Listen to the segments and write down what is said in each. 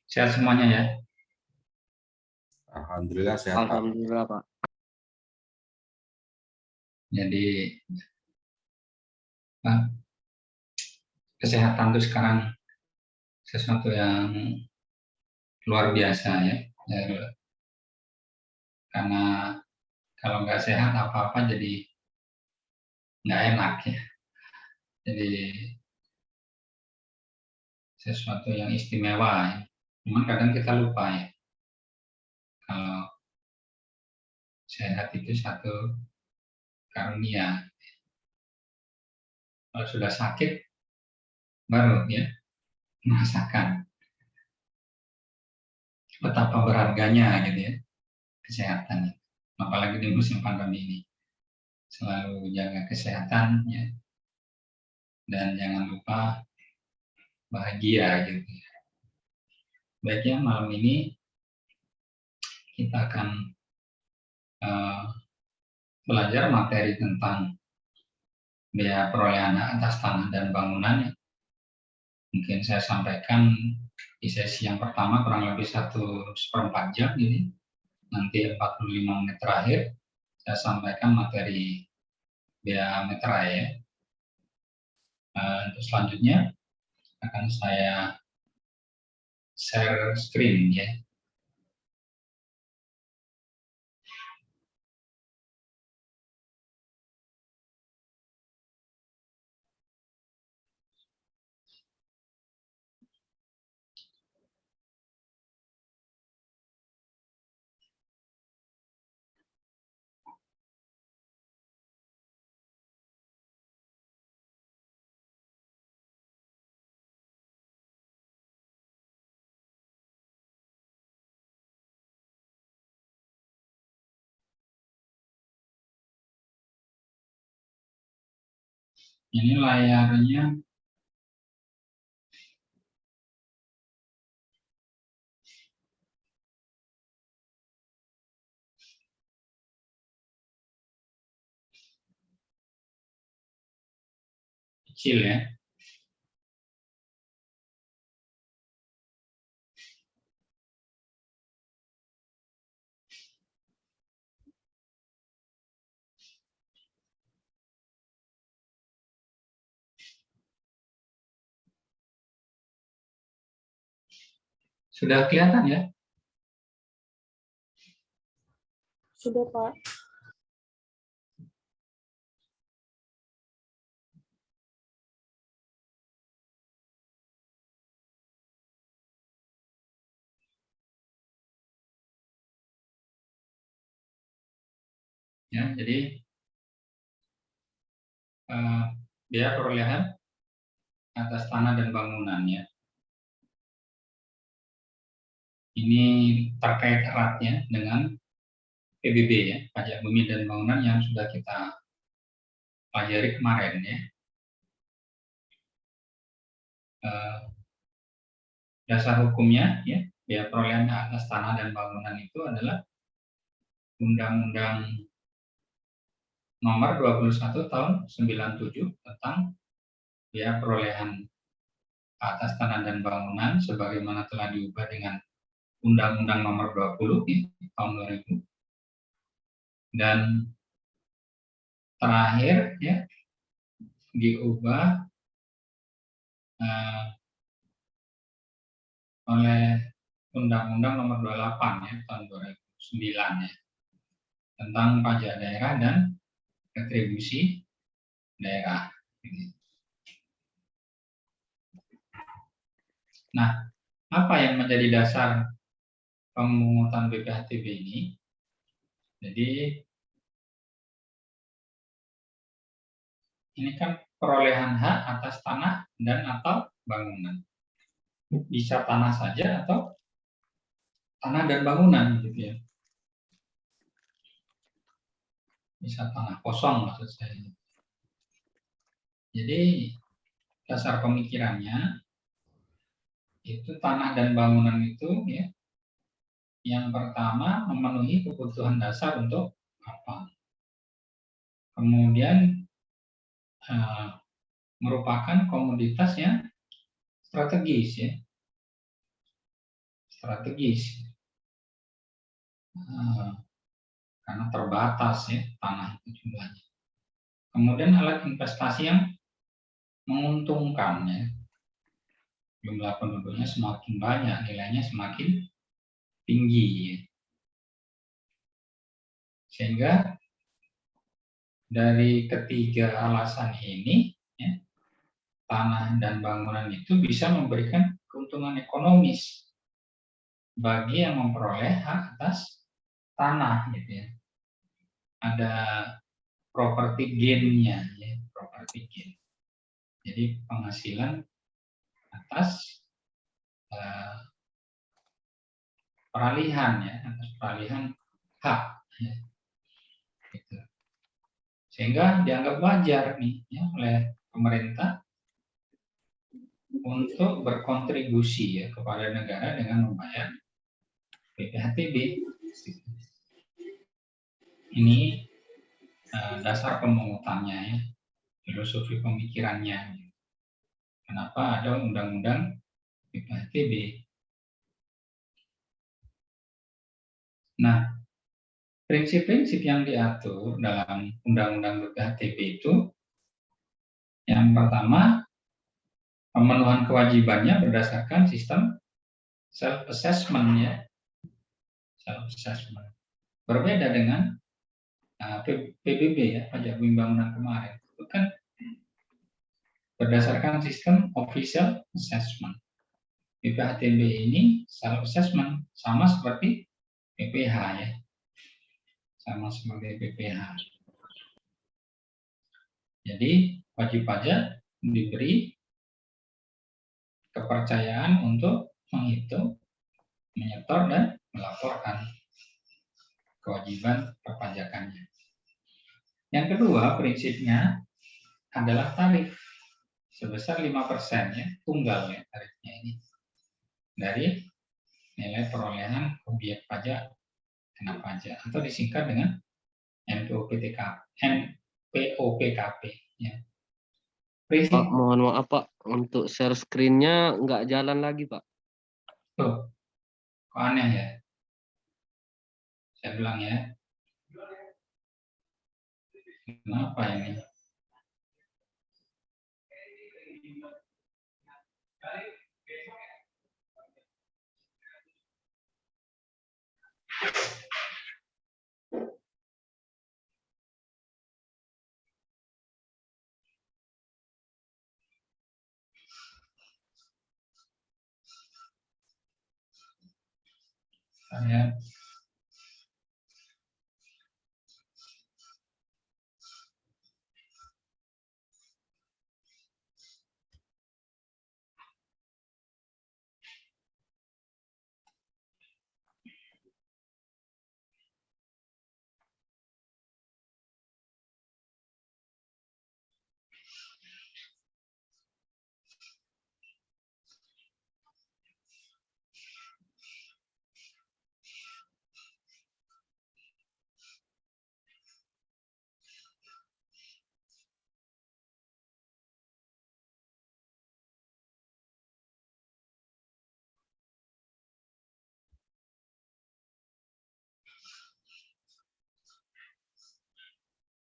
Sehat semuanya ya. Alhamdulillah sehat, Pak. Alhamdulillah, Pak. Jadi kesehatan itu sekarang sesuatu yang luar biasa ya. Karena kalau nggak sehat apa-apa jadi nggak enak ya. Jadi sesuatu yang istimewa ya. Cuman kadang kita lupa ya. Kalau sehat itu satu karunia. Kalau sudah sakit baru ya merasakan betapa berharganya gitu ya kesehatan. Apalagi di musim pandemi ini. Selalu jaga kesehatan ya. Dan jangan lupa bahagia gitu ya. Baiknya malam ini kita akan belajar materi tentang biaya perolehan hak atas tanah dan bangunan. Mungkin saya sampaikan di sesi yang pertama kurang lebih 1/4 jam ini. Nanti 45 menit terakhir saya sampaikan materi biaya meterai ya. Untuk selanjutnya akan saya share screen ya. Ini layarnya kecil ya. Sudah kelihatan ya? Sudah, Pak. Ya, jadi biaya perolehan atas tanah dan bangunan ya. Ini terkait eratnya dengan PBB ya, pajak bumi dan bangunan yang sudah kita pelajari kemarin ya. Dasar hukumnya ya, biaya perolehan atas tanah dan bangunan itu adalah Undang-Undang Nomor 21 Tahun 97 tentang biaya perolehan atas tanah dan bangunan sebagaimana telah diubah dengan Undang-Undang Nomor 20 ya, tahun 2000. Dan terakhir ya diubah oleh Undang-Undang Nomor 28 ya tahun 2009 ya tentang pajak daerah dan retribusi daerah. Nah, apa yang menjadi dasar pemungutan BPHTB ini? Jadi ini kan perolehan hak atas tanah dan atau bangunan. Bisa tanah saja atau tanah dan bangunan gitu ya. Bisa tanah kosong maksud saya. Jadi dasar pemikirannya itu tanah dan bangunan itu ya yang pertama memenuhi kebutuhan dasar untuk apa? Kemudian merupakan komoditas yang strategis ya. strategis. Karena terbatas ya tanah itu jumlahnya. Kemudian alat investasi yang menguntungkan ya. Jumlah penduduknya semakin banyak, nilainya semakin tinggi ya. Sehingga dari ketiga alasan ini ya, tanah dan bangunan itu bisa memberikan keuntungan ekonomis bagi yang memperoleh hak atas tanah gitu ya. Ada property gain-nya ya, property gain. Jadi penghasilan atas peralihan ya, atas peralihan hak ya. Gitu. Sehingga dianggap wajar nih ya oleh pemerintah untuk berkontribusi ya kepada negara dengan membayar PPHTB. Ini dasar pemungutannya ya, filosofi pemikirannya. Kenapa ada undang-undang PPHTB? Nah, prinsip-prinsip yang diatur dalam undang-undang PPHTB itu, yang pertama, pemenuhan kewajibannya berdasarkan sistem self-assessment ya, self-assessment. Berbeda dengan PBB ya, pajak bumi bangunan kemarin, itu kan berdasarkan sistem official assessment. PPHTB ini self-assessment, sama seperti PPH ya, sama seperti PPH. Jadi wajib pajak diberi kepercayaan untuk menghitung, menyetor, dan melaporkan kewajiban perpajakannya. Yang kedua, prinsipnya adalah tarif sebesar 5% ya, tunggal ya tarifnya ini, dari nilai perolehan objek pajak kena pajak, atau disingkat dengan NPOPKP ya. Prinsip, Pak, mohon maaf Pak, untuk share screen-nya nggak jalan lagi Pak. tuh, kok aneh ya? Saya bilang ya, kenapa ini? Saya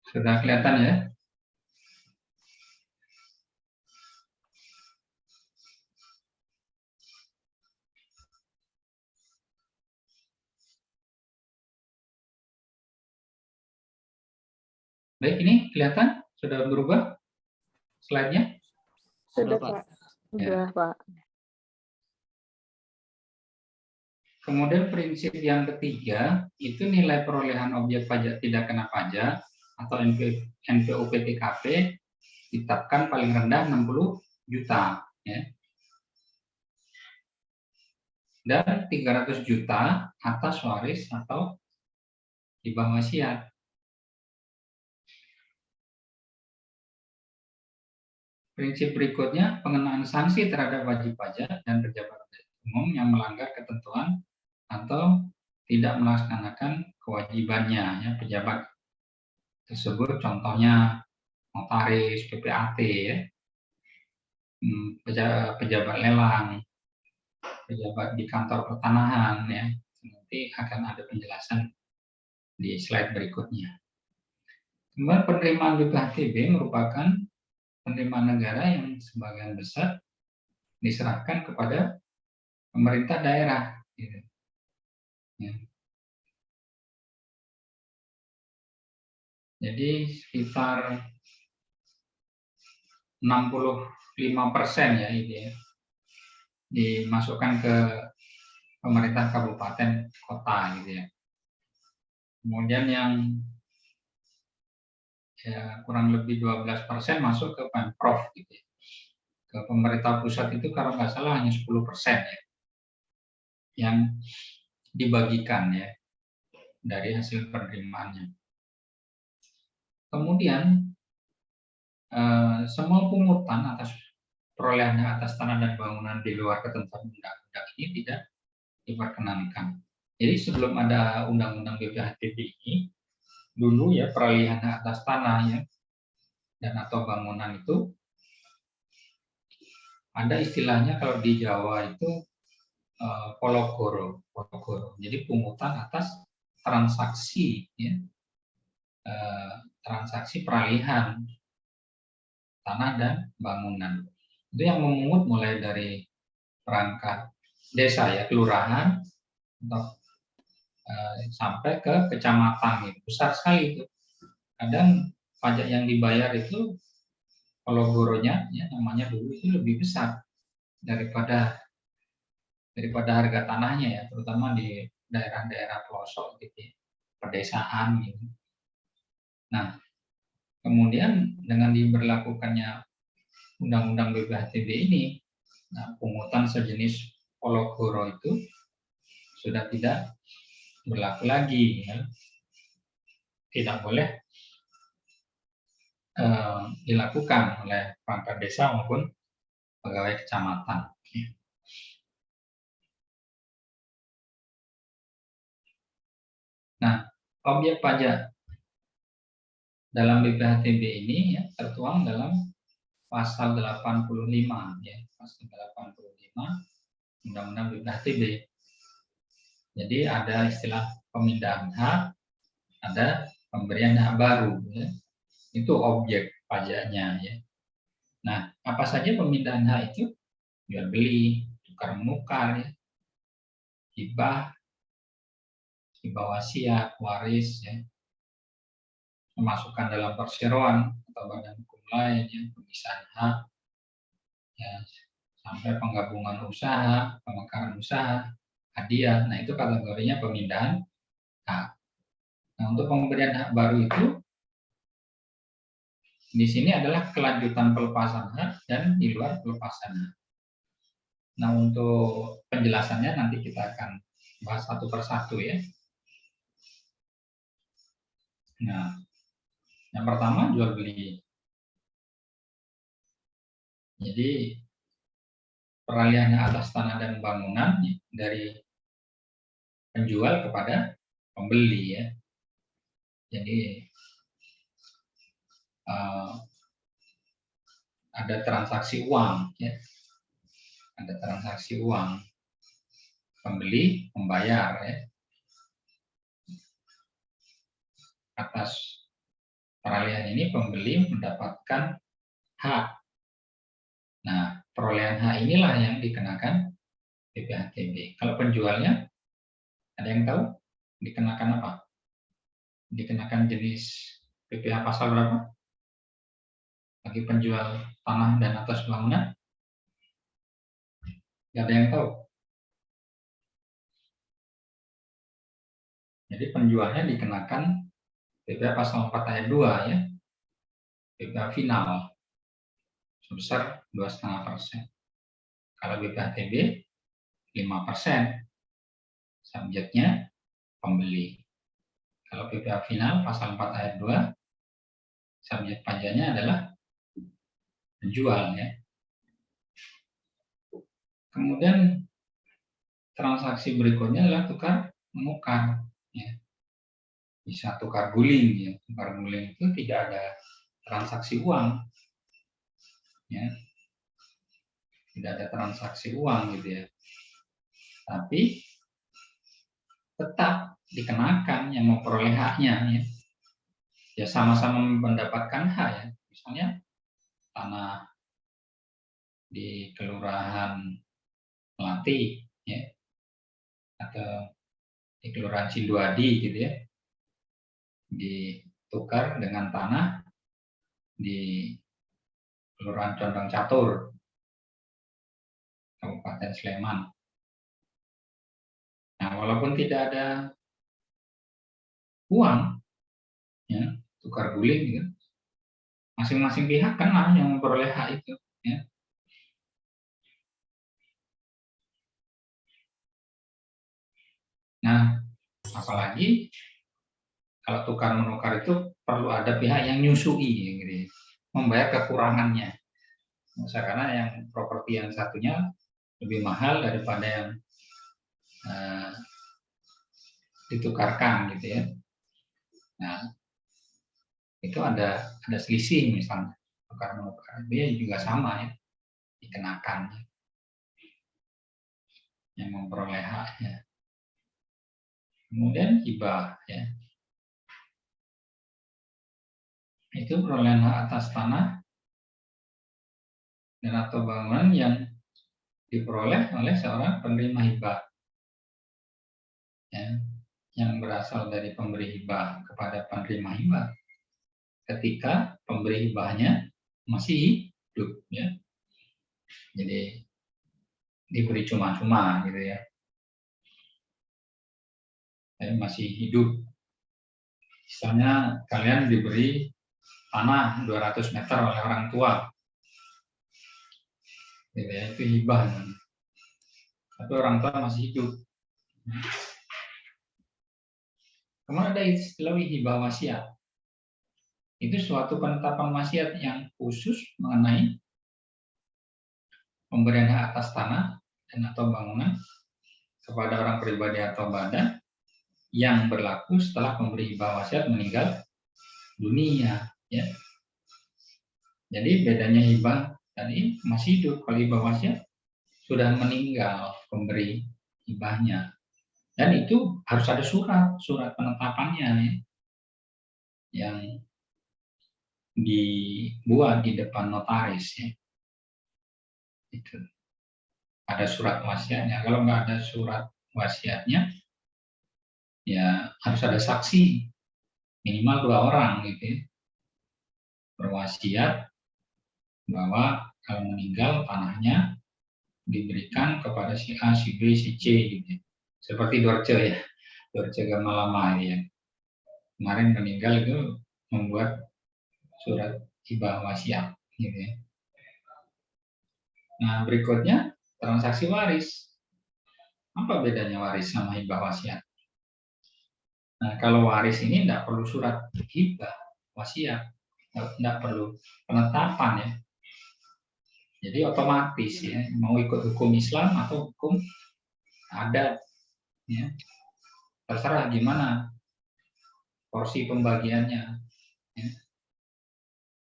sudah kelihatan ya? Baik, ini kelihatan? Sudah berubah slide-nya? Sudah, Pak. Pak. Sudah, Pak. Kemudian prinsip yang ketiga, itu nilai perolehan objek pajak tidak kena pajak atau NPOPTKP ditetapkan paling rendah 60 juta ya. Dan 300 juta atas waris atau hibah wasiat. Prinsip berikutnya, pengenaan sanksi terhadap wajib pajak dan pejabat umum yang melanggar ketentuan atau tidak melaksanakan kewajibannya ya, pejabat tersebut, contohnya notaris, PPAT ya, pejabat lelang, pejabat di kantor pertanahan ya. Nanti akan ada penjelasan di slide berikutnya. Kemudian penerimaan BPHTB merupakan penerimaan negara yang sebagian besar diserahkan kepada pemerintah daerah. Gitu. Ya. Jadi sekitar 65% ya ini ya, dimasukkan ke pemerintah kabupaten kota gitu ya. Kemudian yang ya, kurang lebih 12% masuk ke Pemprov gitu ya. Ke pemerintah pusat itu kalau nggak salah hanya 10% ya yang dibagikan ya dari hasil penerimaannya. Kemudian semua pungutan atas perolehan atas tanah dan bangunan di luar ketentuan undang-undang ini tidak diperkenankan. Jadi sebelum ada undang-undang BPHTB ini, dulu ya peralihan atas tanah ya dan atau bangunan itu ada istilahnya kalau di Jawa itu polokoro. Jadi pungutan atas transaksi ya, transaksi peralihan tanah dan bangunan. Itu yang memungut mulai dari perangkat desa ya, kelurahan atau sampai ke kecamatan itu besar sekali itu. Kadang pajak yang dibayar itu kalau goronya ya namanya dulu itu lebih besar daripada harga tanahnya ya, terutama di daerah-daerah pelosok gitu, pedesaan gitu. Nah, kemudian dengan diberlakukannya undang-undang BPHTB ini, nah, pungutan sejenis pologoro itu sudah tidak berlaku lagi ya. Tidak boleh dilakukan oleh perangkat desa maupun pegawai kecamatan. Nah, objek pajak dalam BPHTB ini ya, tertuang dalam pasal 85 ya, pasal 85 Undang-Undang BPHTB. Jadi ada istilah pemindahan hak, ada pemberian hak baru ya. Itu objek pajaknya ya. Nah, apa saja pemindahan hak itu? Jual beli, tukar menukar ya, hibah, hibah wasiat, waris ya, memasukkan dalam perseroan atau badan hukum lain ya, pemisahan hak ya, sampai penggabungan usaha, pemekaran usaha, hadiah. Nah, itu kategorinya pemindahan hak. Nah, untuk pemberian hak baru itu di sini adalah kelanjutan pelepasan hak dan di luar pelepasan hak. Nah, untuk penjelasannya nanti kita akan bahas satu persatu ya. Nah, yang pertama jual beli. Jadi peralihan atas tanah dan bangunan dari penjual kepada pembeli ya. Jadi ada transaksi uang ya. Ada transaksi uang. Pembeli membayar ya. Atas peralihan ini pembeli mendapatkan hak. Nah, perolehan hak inilah yang dikenakan BPHTB. Kalau penjualnya, ada yang tahu dikenakan apa? Dikenakan jenis PPh pasal berapa? Bagi penjual tanah dan atas bangunan? Tidak ada yang tahu. Jadi penjualnya dikenakan PPh pasal 4 ayat 2 ya. PPh final sebesar 2,5%. Kalau BPHTB 5%. Subjeknya pembeli. Kalau PPh final pasal 4 ayat 2, subjek pajaknya adalah penjual ya. Kemudian transaksi berikutnya adalah tukar menukar ya. Bisa tukar guling ya. Tukar guling itu tidak ada transaksi uang ya. Tidak ada transaksi uang gitu ya. tapi tetap dikenakan yang memperoleh haknya, ya. Ya sama-sama mendapatkan hak, ya. Misalnya tanah di Kelurahan Melati, ya, atau di Kelurahan Sidoadi gitu ya, ditukar dengan tanah di Kelurahan Condong Catur, Kabupaten Sleman. Nah, walaupun tidak ada uang, ya, tukar guling gitu, masing-masing pihak kan yang memperoleh hak itu, ya. Nah, apalagi kalau tukar menukar itu perlu ada pihak yang nyusui, gitu, membayar kekurangannya. Karena yang properti yang satunya lebih mahal daripada yang ditukarkan, gitu ya. Nah, itu ada selisih misalnya tukar menukar, dia juga sama, ya, dikenakan yang memperoleh haknya. Kemudian hibah, ya, itu perolehan hak atas tanah dan atau bangunan yang diperoleh oleh seorang penerima hibah, ya, yang berasal dari pemberi hibah kepada penerima hibah ketika pemberi hibahnya masih hidup, ya. Jadi diberi cuma-cuma gitu ya, masih hidup. Misalnya kalian diberi tanah 200 meter oleh orang tua, gitu ya, itu hibah, tapi orang tua masih hidup. Kemudian ada istilah hibah wasiat. Itu suatu penetapan wasiat yang khusus mengenai pemberian hak atas tanah dan atau bangunan kepada orang pribadi atau badan yang berlaku setelah pemberi hibah wasiat meninggal dunia, ya. Jadi bedanya hibah tadi masih hidup, kalau hibah wasiat sudah meninggal pemberi hibahnya, dan itu harus ada surat penetapannya, ya, yang dibuat di depan notaris, ya. Itu ada surat wasiatnya. Kalau nggak ada surat wasiatnya, ya harus ada saksi minimal 2 orang, gitu ya, berwasiat bahwa kalau meninggal tanahnya diberikan kepada si A, si B, si C, gitu ya. Seperti Dorce, ya, Dorce Gamalama, ya, kemarin meninggal itu membuat surat hibah wasiat, gitu ya. Nah, berikutnya transaksi waris. Apa bedanya waris sama hibah wasiat? Nah, kalau waris ini tidak perlu surat hibah wasiat, tidak perlu penetapan, ya. Jadi otomatis, ya, mau ikut hukum Islam atau hukum adat, ya, terserah gimana porsi pembagiannya, ya.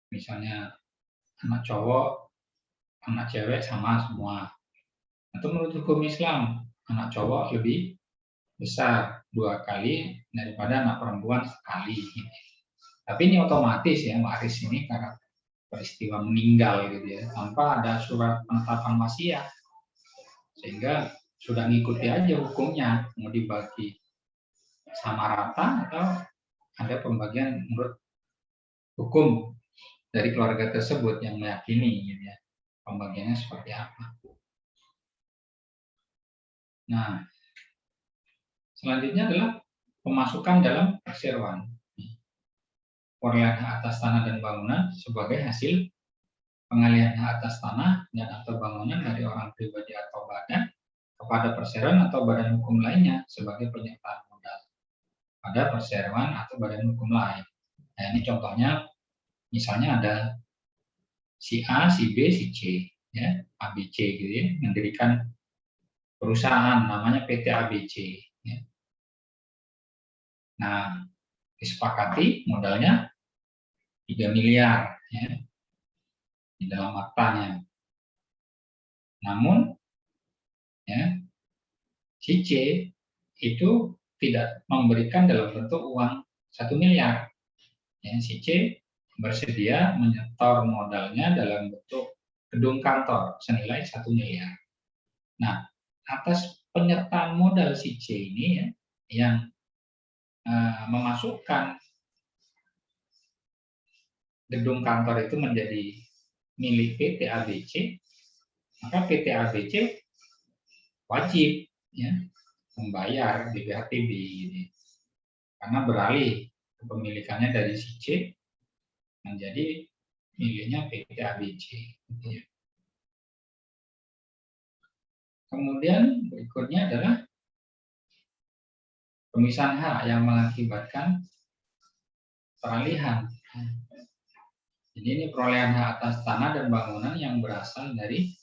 Misalnya anak cowok, anak cewek sama semua. Atau menurut hukum Islam, anak cowok lebih besar 2 kali daripada anak perempuan sekali. Tapi ini otomatis, ya, waris ini karena peristiwa meninggal, gitu ya, tanpa ada surat penetapan wasiat, sehingga sudah ngikuti aja hukumnya, mau dibagi sama rata atau ada pembagian menurut hukum dari keluarga tersebut yang meyakini, gitu ya, pembagiannya seperti apa. Nah, selanjutnya adalah pemasukan dalam perseroan. Perolehan hak atas tanah dan bangunan sebagai hasil pengalihan hak atas tanah dan atau bangunan dari orang pribadi atau badan kepada perseroan atau badan hukum lainnya sebagai penyertaan modal pada perseroan atau badan hukum lain. Nah, ini contohnya, misalnya ada si A, si B, si C, ya, ABC, gitu ya, mendirikan perusahaan namanya PT ABC, ya. Nah, disepakati modalnya 3 miliar, ya, di dalam aktanya. Namun, ya, si C itu tidak memberikan dalam bentuk uang 1 miliar. Ya, si C bersedia menyetor modalnya dalam bentuk gedung kantor senilai 1 miliar. Nah, atas penyertaan modal si C ini ya, yang memasukkan gedung kantor itu menjadi milik PT ABC, maka PT ABC wajib ya membayar BPHTB gitu. Karena beralih kepemilikannya dari si C menjadi miliknya PT ABC. Gitu ya. Kemudian berikutnya adalah pemisahan hak yang mengakibatkan peralihan. Jadi ini perolehan hak atas tanah dan bangunan yang berasal dari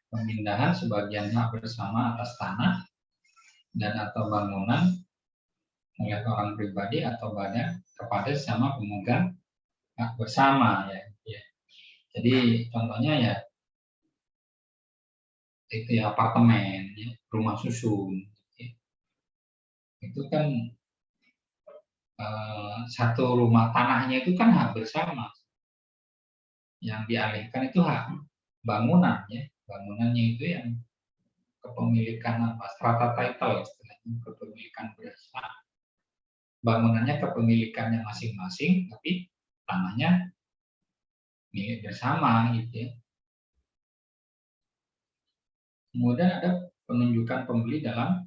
pemindahan sebagian hak bersama atas tanah dan atau bangunan oleh orang pribadi atau badan kepada sesama pemegang hak bersama ya. Jadi contohnya ya itu ya apartemen, ya, rumah susun, ya. Itu kan satu rumah tanahnya itu kan hak bersama. Yang dialihkan itu hak bangunan, ya. Bangunannya itu yang kepemilikan apa? Strata title istilahnya, kepemilikan bersama. Bangunannya kepemilikannya masing-masing, tapi tanahnya milik bersama gitu ya. Kemudian ada penunjukan pembeli dalam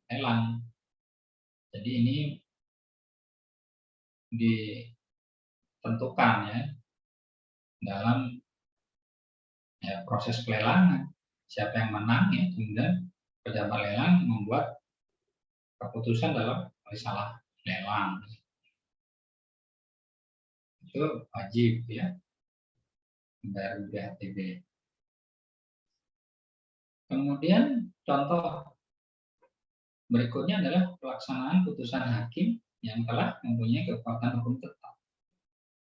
lelang. Jadi ini ditentukan ya dalam ya, proses pelelangan. Siapa yang menang ya, kemudian pejabat lelang membuat keputusan dalam masalah lelang. Itu wajib ya membayar BPHTB. Kemudian contoh berikutnya adalah pelaksanaan putusan hakim yang telah mempunyai kekuatan hukum tetap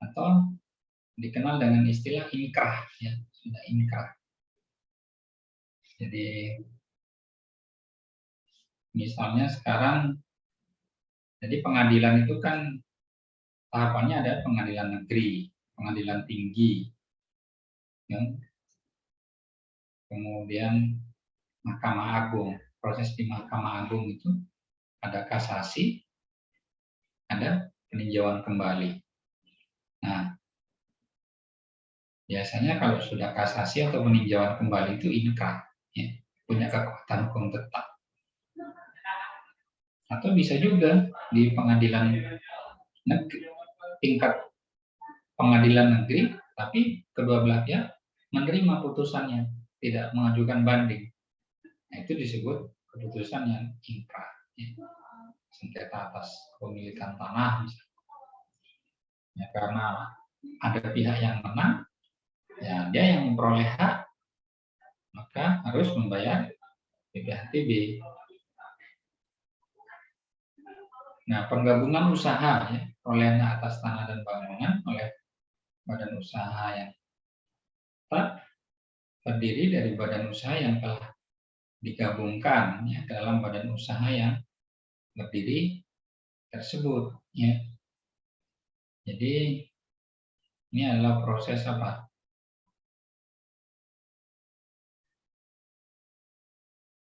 atau dikenal dengan istilah inkrah ya, sudah inkrah. Jadi misalnya sekarang jadi pengadilan itu kan tahapannya ada pengadilan negeri, pengadilan tinggi, ya. Kemudian Mahkamah Agung. Proses di Mahkamah Agung itu ada kasasi, ada peninjauan kembali. Nah, biasanya kalau sudah kasasi atau peninjauan kembali itu inkrah, ya, punya kekuatan hukum tetap. Atau bisa juga di pengadilan negeri, tingkat pengadilan negeri, tapi kedua belah pihak menerima putusannya, tidak mengajukan banding. Nah, itu disebut keputusan yang inkrah, ya. Sengketa atas kepemilikan tanah misalnya. Ya, karena ada pihak yang menang, ya dia yang memperoleh hak, maka harus membayar BPHTB. Nah, penggabungan usaha ya, perolehan hak atas tanah dan bangunan oleh badan usaha yang tetap terdiri dari badan usaha yang telah digabungkan ya, dalam badan usaha yang berdiri tersebut ya. Jadi ini adalah proses apa?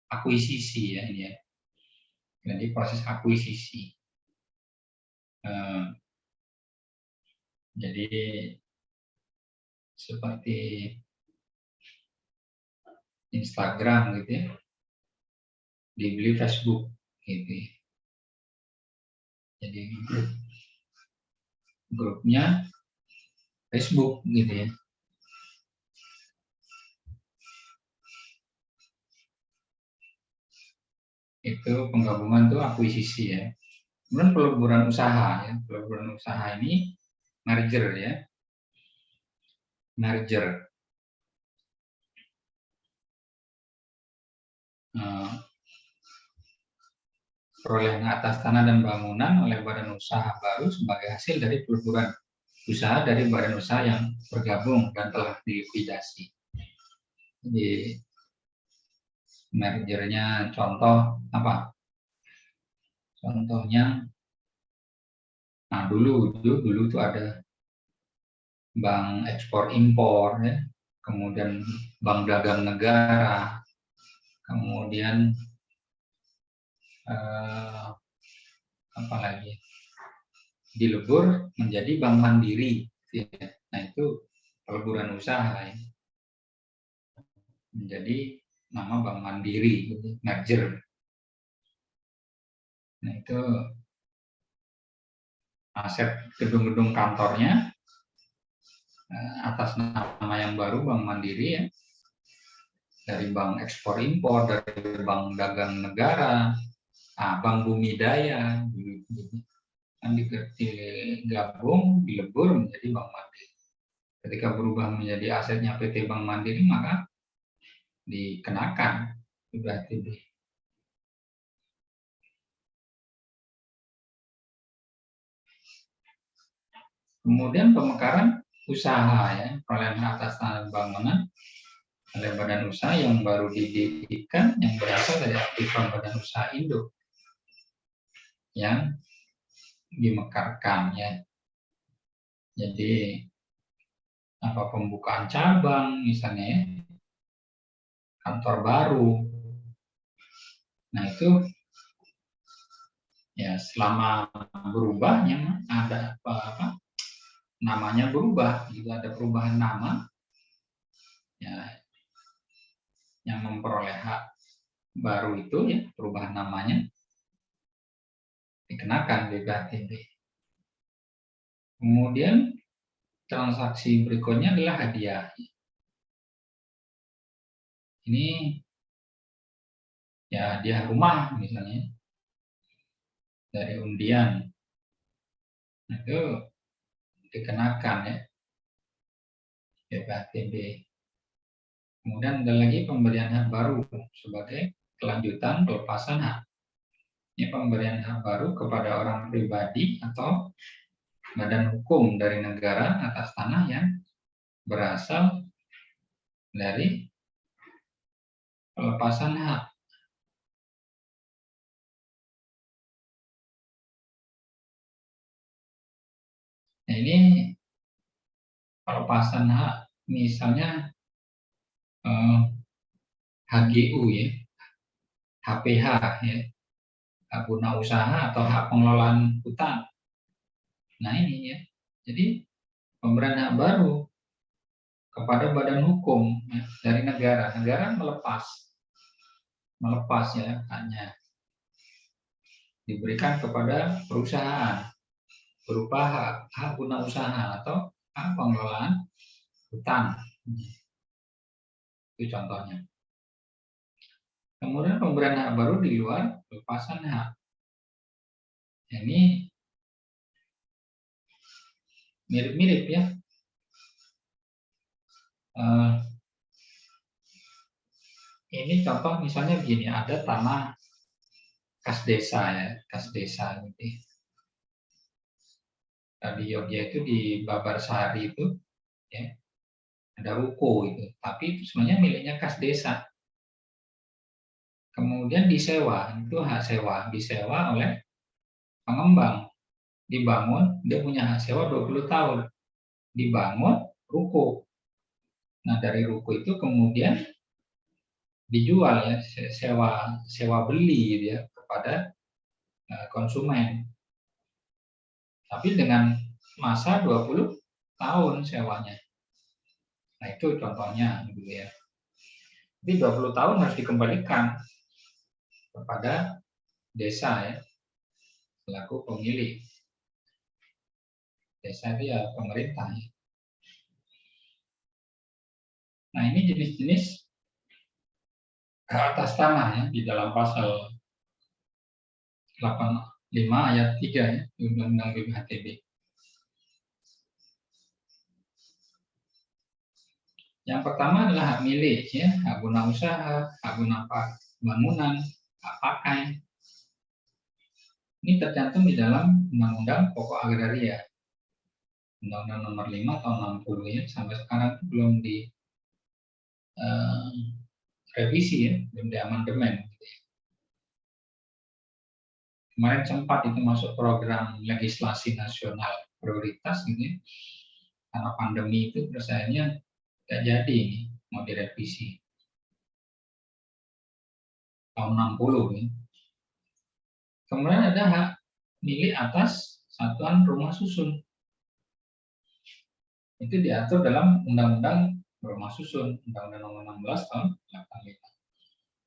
Akuisisi ya ini ya. Jadi proses akuisisi. Jadi seperti Instagram gitu ya, dibeli Facebook gitu ya. Jadi grupnya Facebook gitu ya. Itu penggabungan tuh akuisisi ya. Kemudian peleburan usaha ya. Peleburan usaha ini merger ya. Merger. Perolehan atas tanah dan bangunan oleh badan usaha baru sebagai hasil dari peleburan usaha dari badan usaha yang bergabung dan telah dilikuidasi. Jadi mergernya contoh apa? Contohnya, nah dulu tuh ada bank ekspor impor ya, kemudian bank dagang negara, kemudian apa lagi? Dilebur menjadi bank mandiri. Ya. Nah itu peleburan usaha ya. Menjadi nama bank mandiri, merger. Nah itu aset gedung-gedung kantornya atas nama yang baru Bank Mandiri ya, dari Bank Ekspor Impor, dari Bank Dagang Negara, Bank Bumi Daya, kan digabung, dilebur menjadi Bank Mandiri. Ketika berubah menjadi asetnya PT Bank Mandiri, maka dikenakan BPHTB. Kemudian pemekaran usaha ya, perolehan atas tanah bangunan oleh badan usaha yang baru didirikan yang berasal dari aktifan badan usaha induk yang dimekarkan ya. Jadi apa pembukaan cabang misalnya ya, kantor baru. Nah itu ya selama berubahnya ada apa namanya berubah, juga ada perubahan nama ya, yang memperoleh hak baru itu ya, perubahan namanya dikenakan BPHTB. Kemudian transaksi berikutnya adalah hadiah. Ini ya hadiah rumah misalnya dari undian. Nah, itu dikenakan ya BPHTB. Kemudian ada lagi pemberian hak baru sebagai kelanjutan pelepasan hak. Ini pemberian hak baru kepada orang pribadi atau badan hukum dari negara atas tanah yang berasal dari pelepasan hak. Nah, ini pelepasan hak misalnya HGU ya, HPH ya, hak guna usaha atau hak pengelolaan hutan. Nah ini ya, jadi pemberian hak baru kepada badan hukum ya, dari negara. Negara melepas ya haknya, diberikan kepada perusahaan berupa hak guna usaha atau hak pengelolaan hutan. Itu contohnya. Kemudian pemberian hak baru di luar pelepasan hak. Ini mirip-mirip ya. Ini contoh misalnya begini, ada tanah kas desa ya, kas desa gitu. Di Yogyakarta itu di Babarsari itu ya, ada ruko itu, tapi itu sebenarnya miliknya kas desa. Kemudian disewa, itu hak sewa, disewa oleh pengembang. Dibangun, dia punya hak sewa 20 tahun. Dibangun ruko. Nah, dari ruko itu kemudian dijual ya, sewa beli gitu ya kepada konsumen. Tapi dengan masa 20 tahun sewanya. Nah, itu contohnya gitu ya. Jadi 20 tahun harus dikembalikan kepada desa ya, selaku pemilik. Desa itu ya pemerintah ya. Nah, ini jenis-jenis hak atas tanah ya di dalam pasal 85 ayat 3 ya, Undang-Undang BPHTB. Yang pertama adalah hak milik ya, hak guna usaha, hak guna bangunan, hak pakai. Ini tercantum di dalam Undang-Undang Pokok Agraria. Undang-Undang Nomor 5 tahun 60 ya, sampai sekarang itu belum direvisi ya, belum diamandemen. Kemarin sempat itu masuk program legislasi nasional prioritas gitu ya. Karena pandemi itu akhirnya tidak jadi ini mau direvisi. Tahun 60 ya. Kemudian ada hak milik atas satuan rumah susun. Itu diatur dalam Undang-Undang Rumah Susun, Undang-Undang Nomor 16 tahun 85.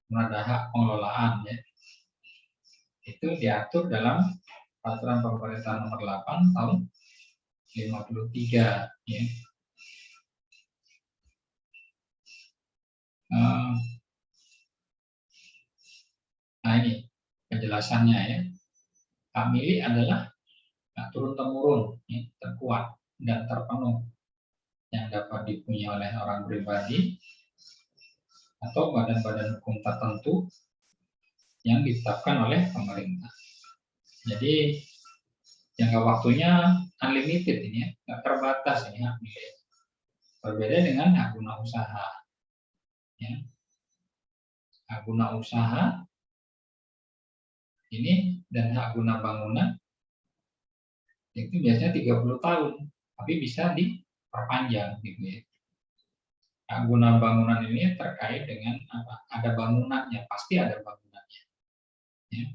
Kemudian ada hak pengelolaan ya. Itu diatur dalam Peraturan Pemerintah Nomor 8 tahun 53 ya. Nah ini penjelasannya ya. Hak milik adalah hak turun-temurun, ya, terkuat dan terpenuh yang dapat dipunyai oleh orang pribadi atau badan-badan hukum tertentu yang ditetapkan oleh pemerintah. Jadi jangka waktunya unlimited ini ya, nggak terbatas ini hak milik. Berbeda dengan hak guna usaha. Ya. Hak guna usaha ini dan hak guna bangunan itu biasanya 30 tahun, tapi bisa diperpanjang gitu ya. Hak guna bangunan ini terkait dengan apa? Ada bangunannya, pasti ada bangunannya. Ya.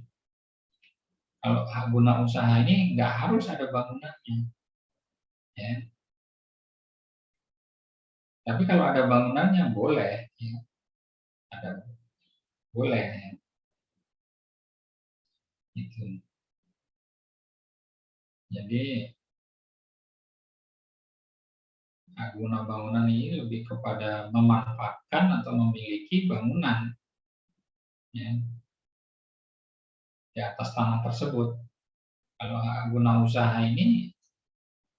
Kalau hak guna usaha ini nggak harus ada bangunannya. Ya. Tapi kalau ada bangunannya boleh, ya. Ada boleh. Ya. Gitu. Jadi hak guna bangunan ini lebih kepada memanfaatkan atau memiliki bangunan ya, di atas tanah tersebut. Kalau hak guna usaha ini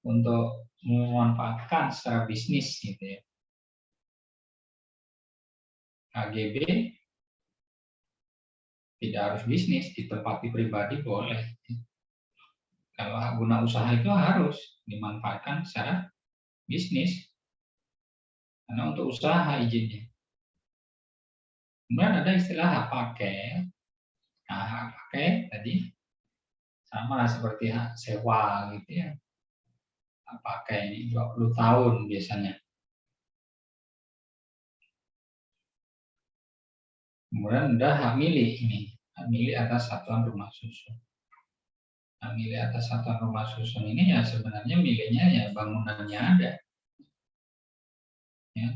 untuk memanfaatkan secara bisnis gitu ya. HGB tidak harus bisnis, ditempati pribadi boleh. Kalau hak guna usaha itu harus dimanfaatkan secara bisnis. Karena untuk usaha izinnya. Kemudian ada istilah hak pakai. Nah, hak pakai tadi sama seperti hak sewa gitu ya. Hak pakai ini 20 tahun biasanya. Kemudian ada hak milik ini. Hak milik atas satuan rumah susun. Hak milik atas satuan rumah susun ini ya sebenarnya miliknya ya bangunannya ada. Ya.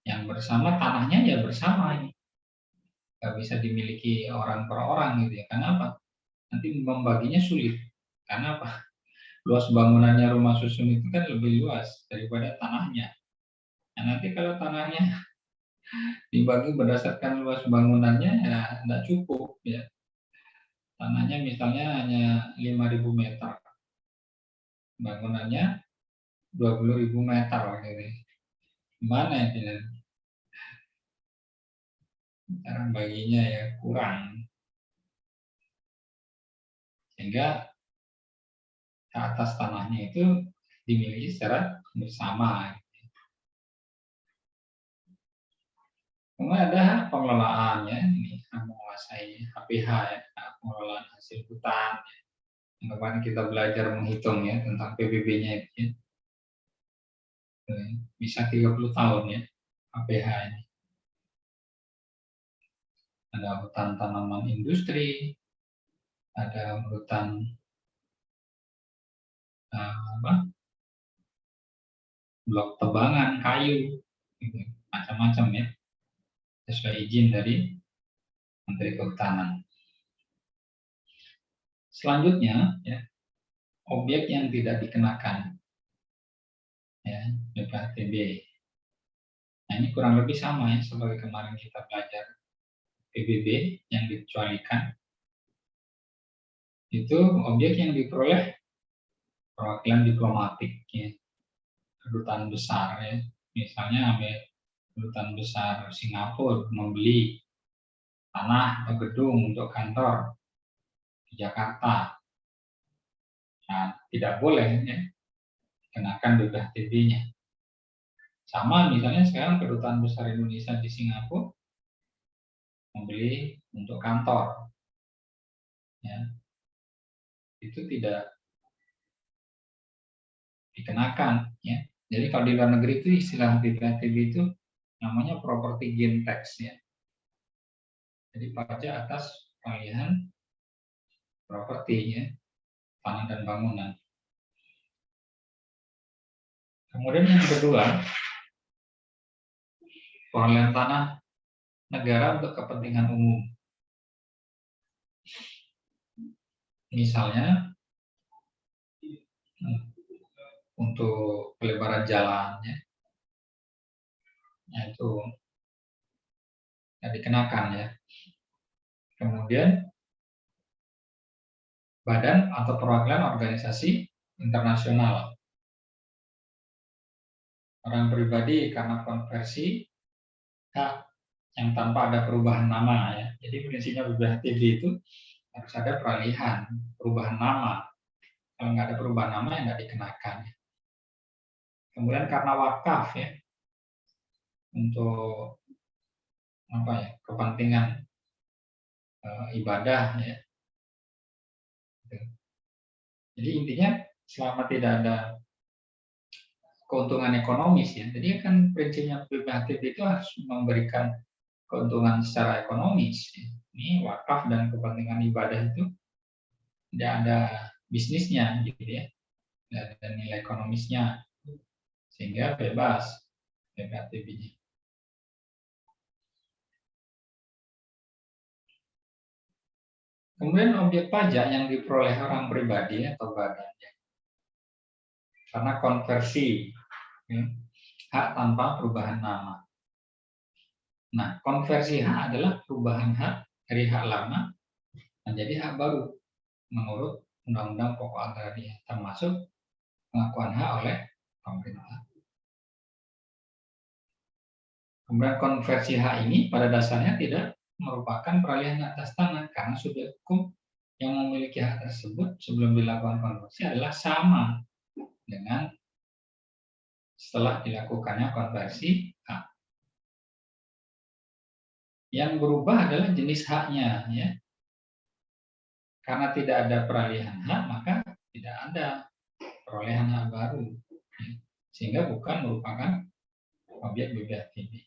Yang bersama tanahnya ya bersama ini. Nggak bisa dimiliki orang per orang gitu ya. Karena apa? Nanti membaginya sulit. Karena apa? Luas bangunannya rumah susun itu kan lebih luas daripada tanahnya. Nah, nanti kalau tanahnya dibagi berdasarkan luas bangunannya ya tidak cukup ya. Tanahnya misalnya hanya 5.000 meter. Bangunannya 20.000 meter gitu. Gimana itu? Cara baginya ya kurang. Sehingga atas tanahnya itu dimiliki secara bersama. Kemudian ada hak pengelolaan ya, ini menguasai HPH ya, hak pengelolaan hasil hutan. Ya. Kemarin kita belajar menghitung ya tentang PBB-nya itu ya. Bisa 30 tahun ya HPH ini. Ada hutan tanaman industri, ada hutan blok tebangan kayu, gitu. Macam-macam ya, sesuai izin dari Menteri Kehutanan. Selanjutnya, ya, objek yang tidak dikenakan, ya, BPHTB. Nah ini kurang lebih sama ya, sebagai kemarin kita belajar PBB yang dikecualikan. Itu objek yang diperoleh perwakilan diplomatik, ya. Kedutaan besar ya, misalnya kedutaan besar Singapura membeli tanah atau gedung untuk kantor di Jakarta, nah tidak boleh ya kenakan BPHTB-nya. Sama misalnya sekarang Kedutaan Besar Indonesia di Singapura membeli untuk kantor, ya, itu tidak dikenakan, ya. Jadi kalau di luar negeri itu istilah BPHTB itu namanya property gain tax, ya. Jadi pajak atas pengalihan properti, ya, tanah dan bangunan. Kemudian yang kedua, perolehan tanah negara untuk kepentingan umum. Misalnya untuk pelebaran jalan, ya, itu tidak dikenakan, ya. Kemudian badan atau perwakilan organisasi internasional. Orang pribadi karena konversi hak yang tanpa ada perubahan nama, ya. Jadi prinsipnya BPHTB itu harus ada peralihan, perubahan nama. Kalau nggak ada perubahan nama yang nggak dikenakan. Kemudian karena wakaf, ya, untuk apa, ya, kepentingan ibadah, ya. Jadi intinya selama tidak ada keuntungan ekonomis, ya. Jadi kan prinsipnya BPHTB itu harus memberikan keuntungan secara ekonomis, ya. Ini wakaf dan kepentingan ibadah itu tidak ada bisnisnya, gitu, ya. Tidak ada nilai ekonomisnya, sehingga bebas BPHTB-nya. Kemudian objek pajak yang diperoleh orang pribadi atau badan, ya, karena konversi, ya, hak tanpa perubahan nama. Nah, konversi hak adalah perubahan hak dari hak lama menjadi hak baru menurut Undang-Undang Pokok Agraria, termasuk pengakuan hak oleh pemerintah. Kemudian konversi hak ini pada dasarnya tidak merupakan peralihan atas tanah karena subjek hukum yang memiliki hak tersebut sebelum dilakukan konversi adalah sama dengan setelah dilakukannya konversi hak. Yang berubah adalah jenis haknya, ya. Karena tidak ada peralihan hak, maka tidak ada perolehan hak baru, ya. Sehingga bukan merupakan objek BPHTB.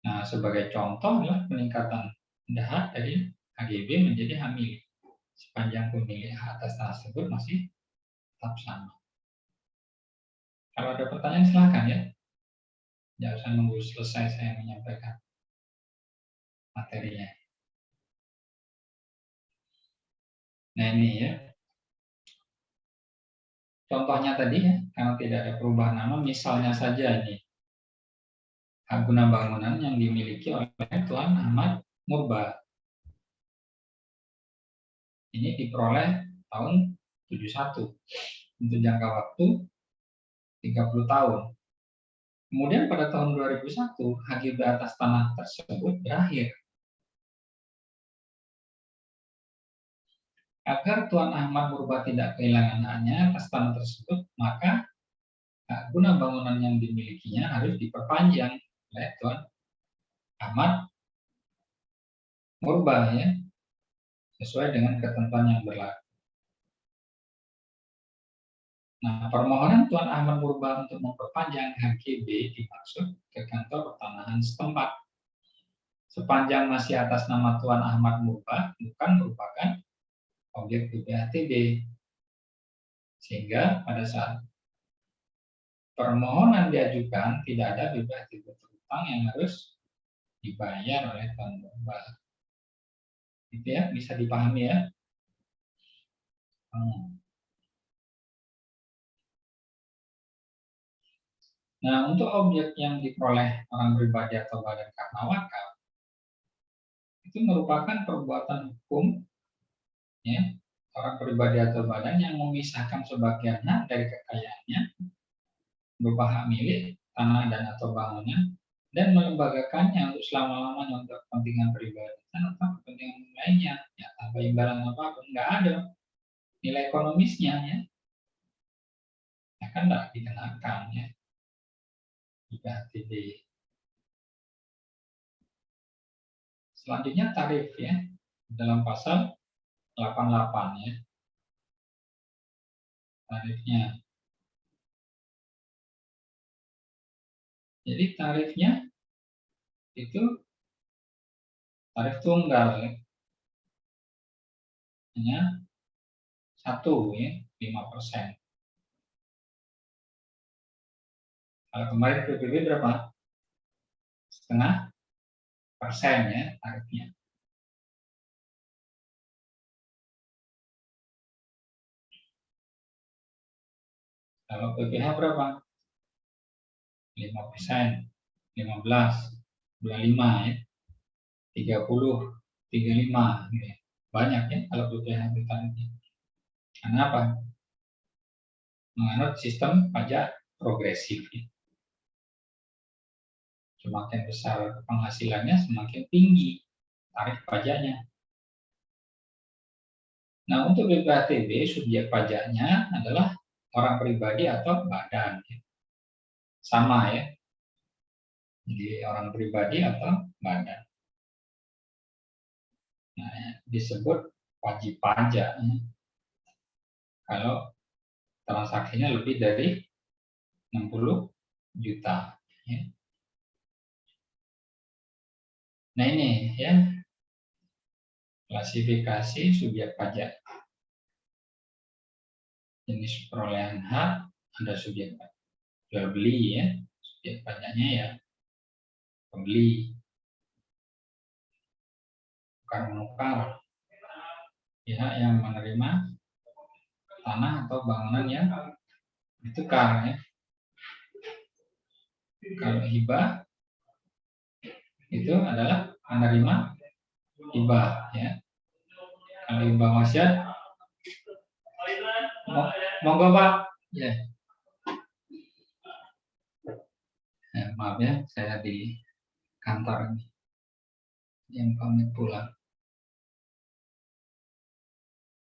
Nah, sebagai contoh adalah peningkatan hak dari HGB menjadi hak milik. Sepanjang pemilik hak atas tanah tersebut masih tetap sama. Kalau ada pertanyaan silakan, ya. Jangan usah nunggu selesai saya menyampaikan materinya. Nah, ini, ya. Contohnya tadi, ya, karena tidak ada perubahan nama, misalnya saja ini hak guna bangunan yang dimiliki oleh Tuan Ahmad Murba. Ini diperoleh tahun 71 untuk jangka waktu 30 tahun. Kemudian pada tahun 2001 HGB atas tanah tersebut berakhir. Agar Tuan Ahmad Murba tidak kehilangan haknya atas tanah tersebut, maka hak guna bangunan yang dimilikinya harus diperpanjang oleh Tuan Ahmad Murba, ya, sesuai dengan ketentuan yang berlaku. Nah, permohonan Tuan Ahmad Murba untuk memperpanjang HGB dimaksud ke kantor pertanahan setempat. Sepanjang masih atas nama Tuan Ahmad Murba, bukan merupakan objek BPHTB. Sehingga pada saat permohonan diajukan, tidak ada BPHTB terutang yang harus dibayar oleh Tuan Murba. Gitu, ya, bisa dipahami, ya. Nah, untuk objek yang diperoleh orang pribadi atau badan karena wakaf, itu merupakan perbuatan hukum, ya, orang pribadi atau badan yang memisahkan sebagian hak dari kekayaannya berupa hak milik, tanah dan atau bangunan, dan melembagakannya untuk selama-lamanya untuk kepentingan pribadi atau kepentingan lainnya, ya, tanpa imbalan apapun, nggak ada nilai ekonomisnya, ya, kan nggak dikenakan, ya. BPHTB. Selanjutnya tarif ya, dalam pasal 88 ya. Tarifnya. Jadi tarifnya itu tarif tunggal ya. Hanya satu ya, 5%. Kalau kemarin PBB berapa? Setengah persen ya tarifnya. Kalau PPh berapa? 5%, 15, 25 ya, 30, 35 gitu ya. Banyak ya kalau PPh tarifnya. Karena apa? Menganut sistem pajak progresif ya. Semakin besar penghasilannya, semakin tinggi tarif pajaknya. Nah, untuk BPHTB, subjek pajaknya adalah orang pribadi atau badan. Sama ya. Jadi orang pribadi atau badan. Nah, disebut wajib pajak. Kalau transaksinya lebih dari 60 juta. Ya. Nah ini ya, klasifikasi subjek pajak. Jenis perolehan hak, ada subjek jual beli ya, subjek pajaknya ya pembeli, tukar menukar, pihak yang menerima tanah atau bangunan yang ditukar ya. Kalau hibah itu adalah menerima hibah ya. Kalau hibah wasiat, monggo Pak. Ya. Maaf ya, saya di kantor ini. Yang pamit pulang.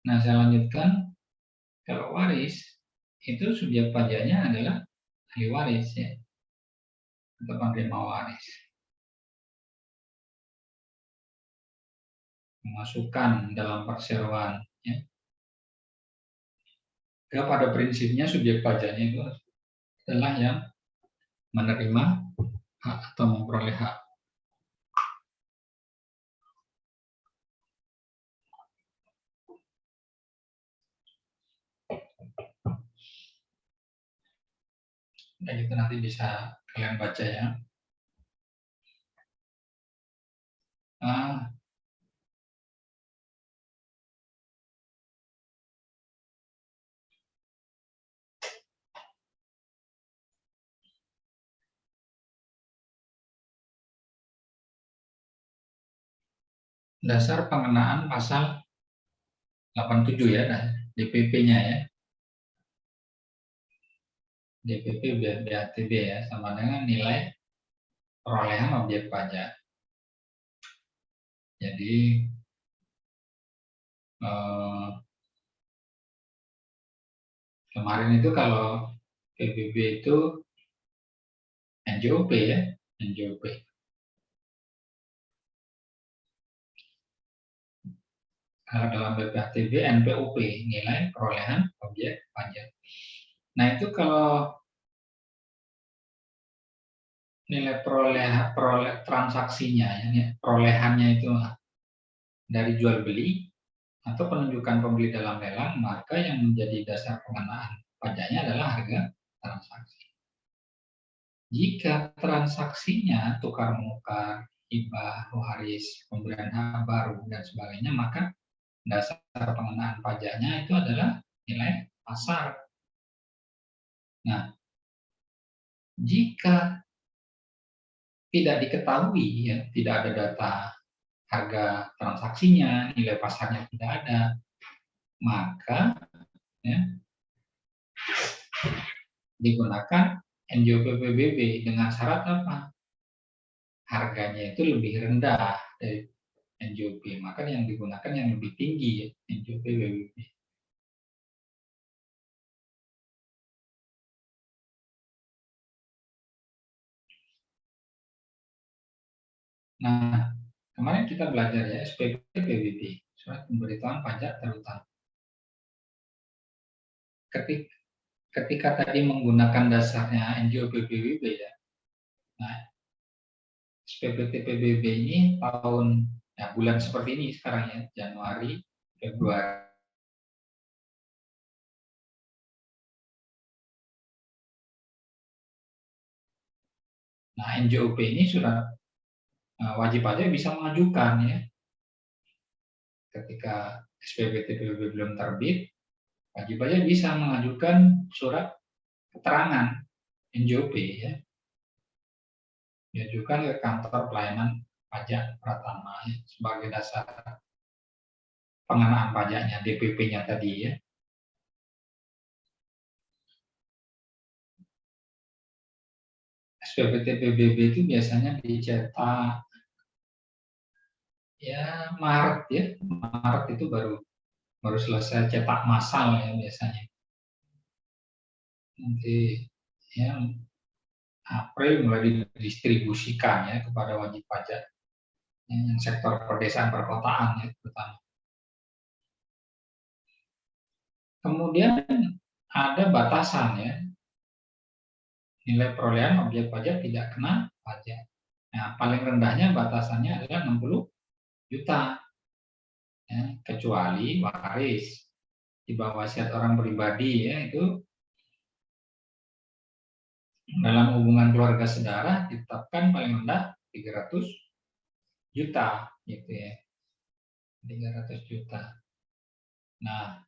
Nah, saya lanjutkan. Kalau waris, itu subjek pajaknya adalah ahli waris ya. Atau penerima waris. Memasukkan dalam perseroan ya. Pada prinsipnya subjek pajaknya itu adalah yang menerima hak atau memperoleh hak. Dan itu nanti bisa kalian baca ya. Dasar pengenaan pasal 87 ya, DPP-nya ya. DPP BPHTB ya, sama dengan nilai perolehan objek pajak. Jadi kemarin itu kalau PBB itu NJOP ya, NJOP. Kalau dalam BPHTB NPOP, nilai perolehan objek pajak. Nah itu kalau nilai transaksinya, ya, perolehannya itu dari jual beli atau penunjukan pembeli dalam lelang, maka yang menjadi dasar pengenaan pajaknya adalah harga transaksi. Jika transaksinya tukar menukar, hibah, waris, pemberian hak baru dan sebagainya, maka dasar pengenaan pajaknya itu adalah nilai pasar. Nah, jika tidak diketahui, ya, tidak ada data harga transaksinya, nilai pasarnya tidak ada, maka ya, digunakan NJOP PBB dengan syarat apa? Harganya itu lebih rendah dari NJOP, maka yang digunakan yang lebih tinggi ya, NJOP PBB. Nah, kemarin kita belajar ya SPP PBB, surat pemberitahuan pajak terutama. Ketika tadi menggunakan dasarnya NJO PBB ya. Nah, SPPT PBB ini tahun ya, bulan seperti ini sekarang ya, Januari, Februari. Nah, NJOP ini sudah wajib pajak bisa mengajukan ya. Ketika SPPT PBB belum terbit, wajib pajak bisa mengajukan surat keterangan NJOP ya. Diajukan ke kantor pelayanan pajak Pratama ya, sebagai dasar pengenaan pajaknya, DPP-nya tadi ya. SPPT PBB itu biasanya dicetak ya Maret ya. Maret itu baru selesai cetak massal ya biasanya. Nanti ya April mulai didistribusikan ya kepada wajib pajak yang sektor pedesaan perkotaan ya terutama. Kemudian ada batasan ya, nilai perolehan objek pajak tidak kena pajak. Nah, paling rendahnya batasannya adalah 60 juta, ya, kecuali waris di bawah wasiat orang pribadi ya itu dalam hubungan keluarga saudara ditetapkan paling rendah 300 juta gitu ya, 300 juta. Nah,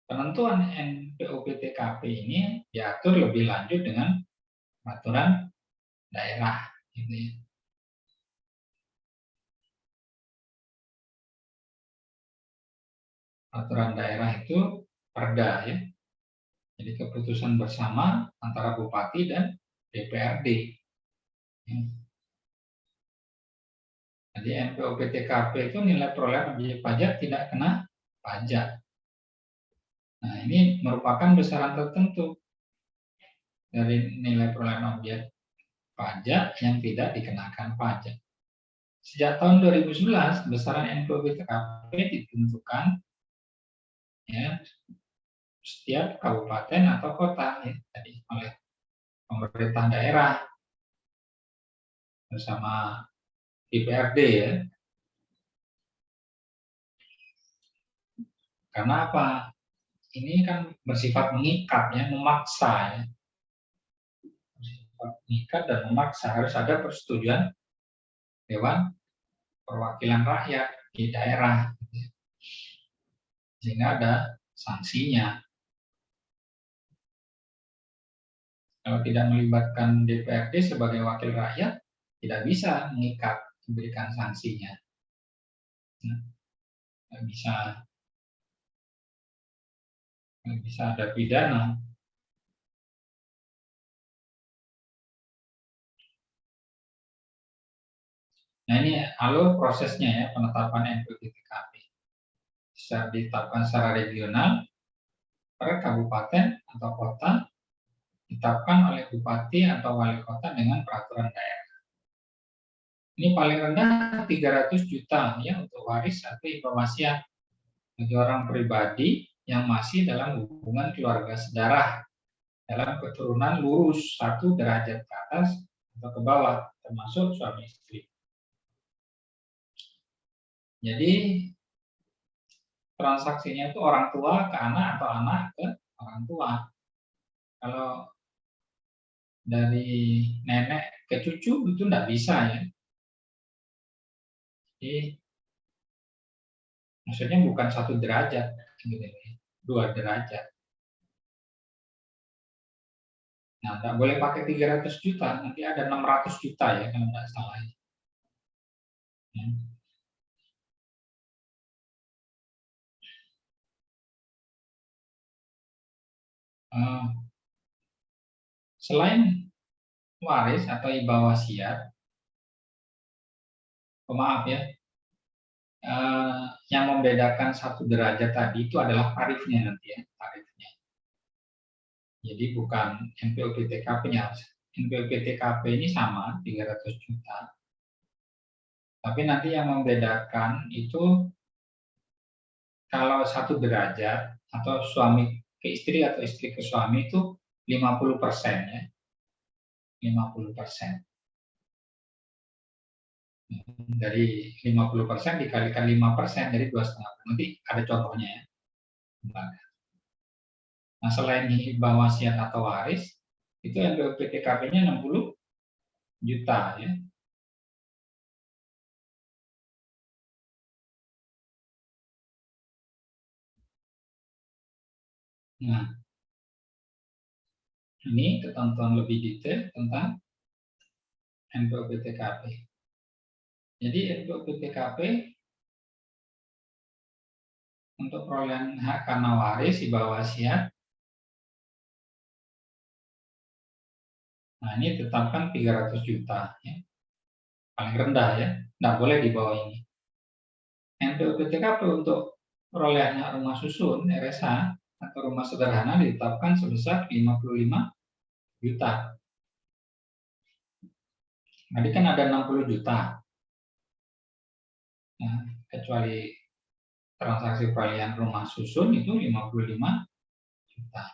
penentuan NPOP-TKP ini diatur lebih lanjut dengan peraturan daerah gitu ya. Peraturan daerah itu perda ya. Jadi keputusan bersama antara bupati dan DPRD. Ya. Jadi NPOP-TKP itu nilai perolehan objek pajak tidak kena pajak. Nah, ini merupakan besaran tertentu dari nilai perolehan objek pajak yang tidak dikenakan pajak. Sejak tahun 2011, besaran NPOP-TKP ditentukan ya setiap kabupaten atau kota ya, tadi oleh pemerintah daerah bersama DPRD ya. Karena apa? Ini kan bersifat mengikat ya, memaksa ya. Bersifat mengikat dan memaksa, harus ada persetujuan Dewan Perwakilan Rakyat di daerah. Sehingga ada sanksinya. Kalau tidak melibatkan DPRD sebagai wakil rakyat, tidak bisa mengikat, memberikan sanksinya. Tidak bisa ada pidana. Nah, ini alur prosesnya ya, penetapan NPOP-TKP. Bisa ditetapkan secara regional, per kabupaten atau kota, ditetapkan oleh bupati atau wali kota dengan peraturan daerah. Ini paling rendah 300 juta ya untuk waris atau iba wasiat bagi orang pribadi yang masih dalam hubungan keluarga saudara dalam keturunan lurus 1 derajat ke atas atau ke bawah, termasuk suami istri. Jadi transaksinya itu orang tua ke anak atau anak ke orang tua. Kalau dari nenek ke cucu itu tidak bisa ya. Jadi maksudnya bukan 1 derajat, gitu, 2 derajat. Nah, tidak boleh pakai 300 juta, nanti ada 600 juta ya kalau tidak salah. Ya. Selain waris atau iba wasiat, pemaaf ya, yang membedakan 1 derajat tadi itu adalah tarifnya nanti ya, tarifnya. Jadi bukan NPOP-TKP-nya. NPOP-TKP ini sama 300 juta. Tapi nanti yang membedakan itu kalau 1 derajat atau suami ke istri atau istri ke suami itu 50% ya. 50%. Dari 50% dikalikan 5% jadi 2,5. Nanti ada contohnya ya. Nah, selain hibah wasiat atau waris, itu NPWP-TKP-nya 60 juta ya. Nah, ini ketentuan lebih detail tentang NPWP-TKP. Jadi NPWP-TKP untuk perolehan hak karena waris hibah wasiat. Nah, ini tetapkan 300 juta ya. Paling rendah ya, nggak boleh di bawah ini. NPWP-TKP untuk perolehan hak rumah susun RSH atau rumah sederhana ditetapkan sebesar 55 juta. Tadi kan ada 60 juta. Nah, kecuali transaksi perolehan rumah susun itu 55 juta.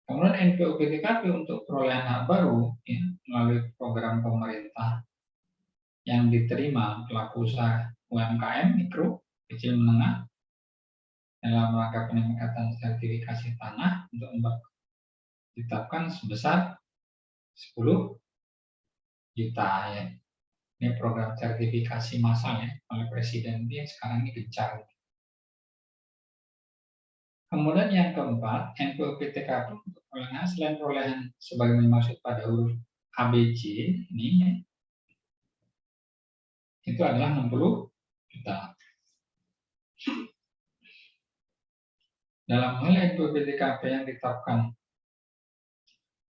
Kemudian NPWP-TKP untuk perolehan hak baru ya, melalui program pemerintah yang diterima pelaku usaha UMKM, mikro, kecil menengah dalam rangka peningkatan sertifikasi tanah untuk ditetapkan sebesar 10 juta ya. Ini program sertifikasi massal ya oleh Presiden dia sekarang ini gencar. Kemudian yang keempat, NPWP-TKP untuk perolehan selain perolehan sebagaimana dimaksud pada huruf ABC ini ya, itu adalah 60 juta. Dalam hal NPWP-TKP yang ditetapkan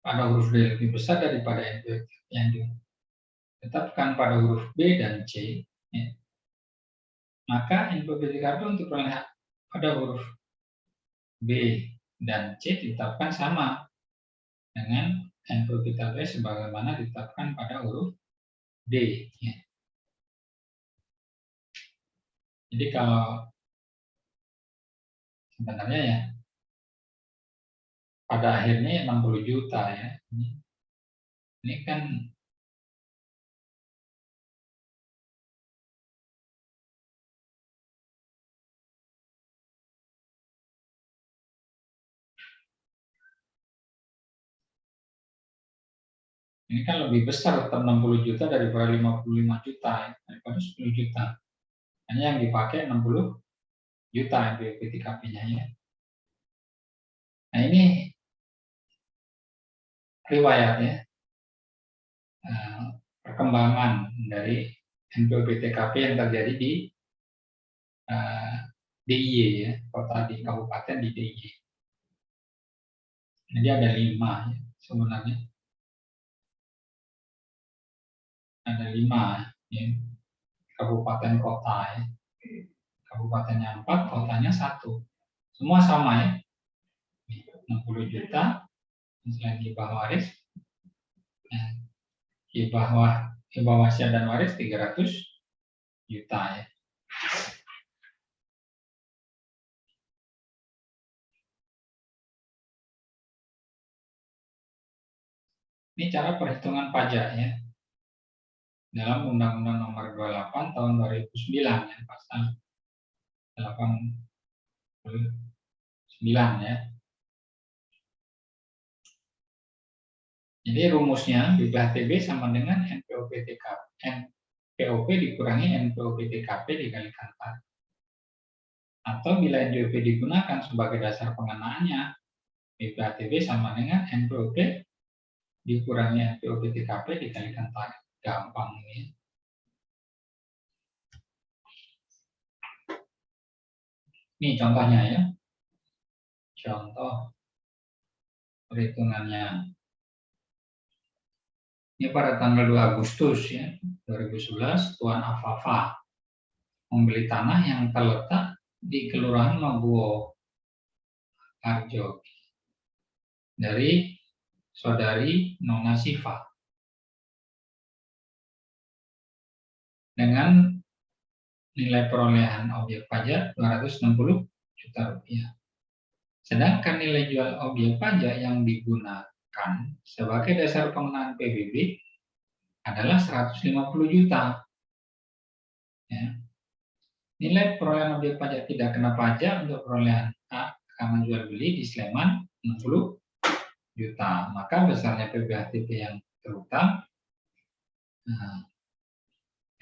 pada huruf D lebih besar daripada NPWP yang ditetapkan pada huruf B dan C, ya, maka NPWP-TKP untuk perolehan pada huruf B dan C ditetapkan sama dengan NPWP-TKP sebagaimana ditetapkan pada huruf D. Ya. Jadi kalau sebenarnya ya pada akhirnya 60 juta ya. Ini kan lebih besar tetap 60 juta daripada 55 juta ya, daripada 10 juta. Hanya yang dipakai 60 juta NPWP-TKP-nya ya. Nah, ini riwayat ya. Perkembangan dari NPWP-TKP yang terjadi di DIY ya, kota di kabupaten di DIY. Jadi ada 5 ya, sebenarnya. Ada 5 ya, kabupaten kota ya. Kabupatennya 4, kotanya 1. Semua sama ya. 60 juta, selain hibah waris, hibah wasiat dan waris 300 juta ya. Ini cara perhitungan pajak ya. Dalam Undang-Undang Nomor 28 Tahun 2009 ya, pasal 89 ya. Jadi rumusnya BPHTB sama dengan NPWP-TKP. NPWP dikurangi NPWP-TKP dikalikan 4. Atau bila NPWP digunakan sebagai dasar pengenaannya, BPHTB sama dengan NPWP dikurangi NPWP-TKP dikalikan 4. Gampang ini. Ini contohnya ya. Contoh perhitungannya. Ini pada tanggal 2 Agustus ya, 2011, Tuan Afafa membeli tanah yang terletak di Kelurahan Mabuo Harjo dari saudari Nona Siva. dengan nilai perolehan objek pajak 260 juta rupiah. Sedangkan nilai jual objek pajak yang digunakan sebagai dasar pengenaan PBB adalah 150 juta. Ya. Nilai perolehan objek pajak tidak kena pajak untuk perolehan A karena jual beli di Sleman 60 juta. Maka besarnya PBHTP yang terutang,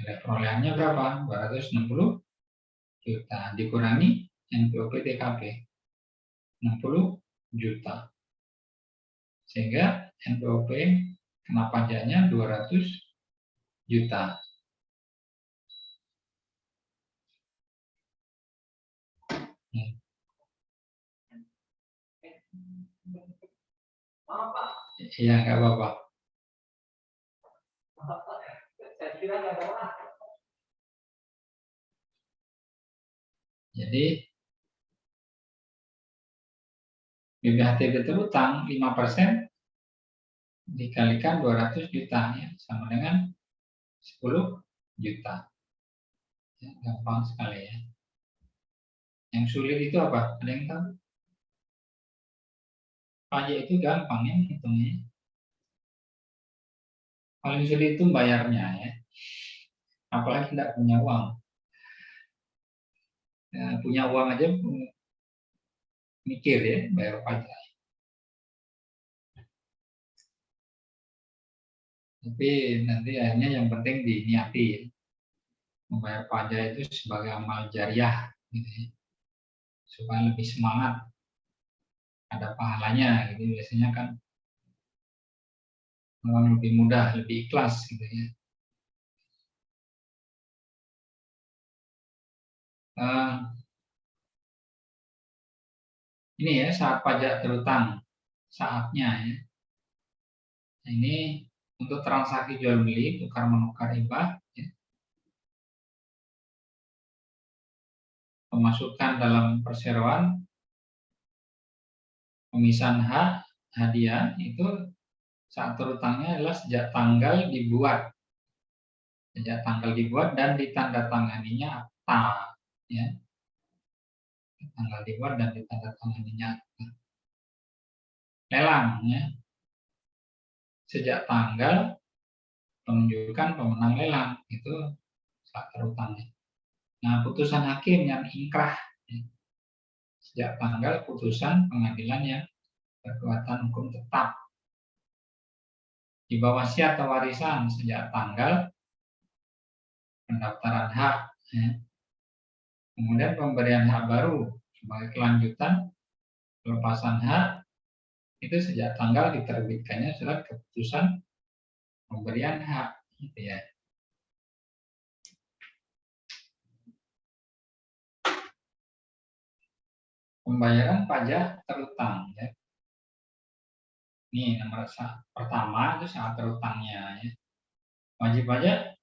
nilai perolehannya berapa? 260 juta dikurangi NPOP TKP 60 juta. Sehingga NPOP kena pajaknya 200 juta. Iya, nggak apa-apa. Jadi BPHTP terutang 5% dikalikan 200 juta ya, sama dengan 10 juta. Ya, gampang sekali ya. Yang sulit itu apa? Ada yang tahu? Pajak itu gampang ya hitungnya. Paling sulit itu bayarnya ya. Apalagi tidak punya uang. Ya, punya uang aja mikir ya bayar pajak. Tapi nanti akhirnya yang penting diniati ya. Membayar pajak itu sebagai amal jariah gitu ya. Supaya lebih semangat, ada pahalanya gitu biasanya kan orang lebih mudah, lebih ikhlas gitu ya. Ini ya saat pajak terutang saatnya ya. Ini untuk transaksi jual beli tukar menukar hibah ya. Pemasukan dalam perseroan, pemisahan hak, hadiah itu saat terutangnya adalah sejak tanggal dibuat. Sejak tanggal dibuat dan ditandatanganinya akta ya. Tanggal dibuat dan ditandatanganinya akta. Lelang ya. Sejak tanggal penunjukan pemenang lelang itu saat terutangnya. Nah, putusan hakim yang ingkrah ya. Sejak tanggal putusan pengadilan yang berkekuatan hukum tetap. Di bawah wasiat atau warisan sejak tanggal pendaftaran hak. Ya. Kemudian pemberian hak baru sebagai kelanjutan pelepasan hak itu sejak tanggal diterbitkannya surat keputusan pemberian hak. Gitu ya. Pembayaran pajak terutang. Ya. Ini nomor pertama itu saat terutangnya. Ya. Wajib pajak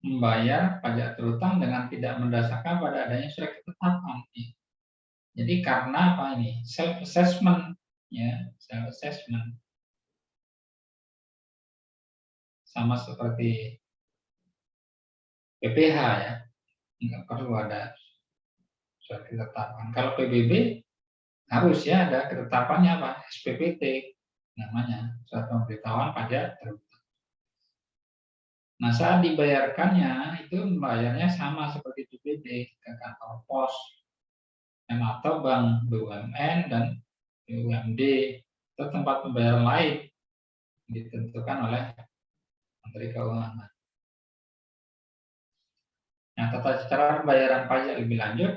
membayar pajak terutang dengan tidak mendasarkan pada adanya surat ketetapan. Ya. Jadi karena apa ini? Self assessment ya, self assessment. Sama seperti PPH ya. Enggak perlu ada surat ketetapan. Kalau PBB harus ya ada ketetapannya apa? SPPT namanya, surat pemberitahuan pajak terutang. Nah, saat dibayarkannya itu membayarnya sama seperti PBB ke kantor pos atau bank BUMN dan BUMD atau tempat pembayaran lain ditentukan oleh Menteri Keuangan. Nah, tata cara pembayaran pajak lebih lanjut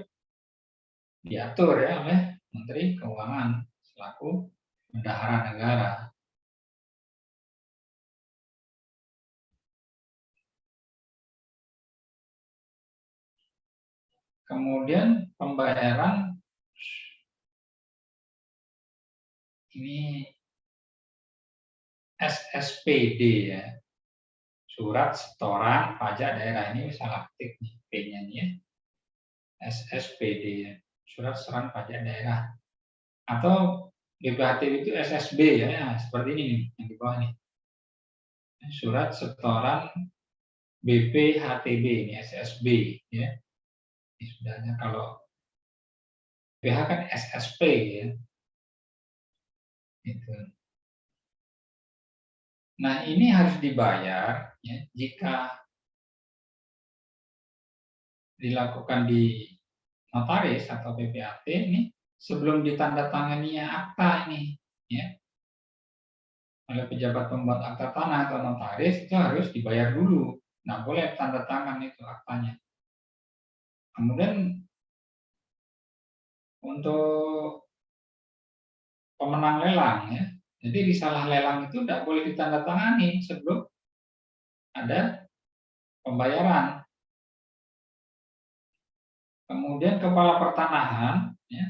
diatur ya oleh Menteri Keuangan selaku bendahara negara. Kemudian pembayaran ini SSPD ya, surat setoran pajak daerah, ini salah ketik nih P-nya nih ya. SSPD ya, surat setoran pajak daerah. Atau BPHTP itu SSB ya, seperti ini nih yang di bawah nih. surat setoran BPHTB, ini SSB ya. Ini sebenarnya kalau BH kan SSP ya. Itu. Nah, ini harus dibayar ya, jika dilakukan di notaris atau PPAT ini sebelum ditandatangani akta ini ya. Oleh pejabat pembuat akta tanah atau notaris itu harus dibayar dulu. Nggak boleh tanda tangan itu aktanya. Kemudian untuk pemenang lelang ya, jadi risalah lelang itu tidak boleh ditandatangani sebelum ada pembayaran. Kemudian kepala pertanahan ya,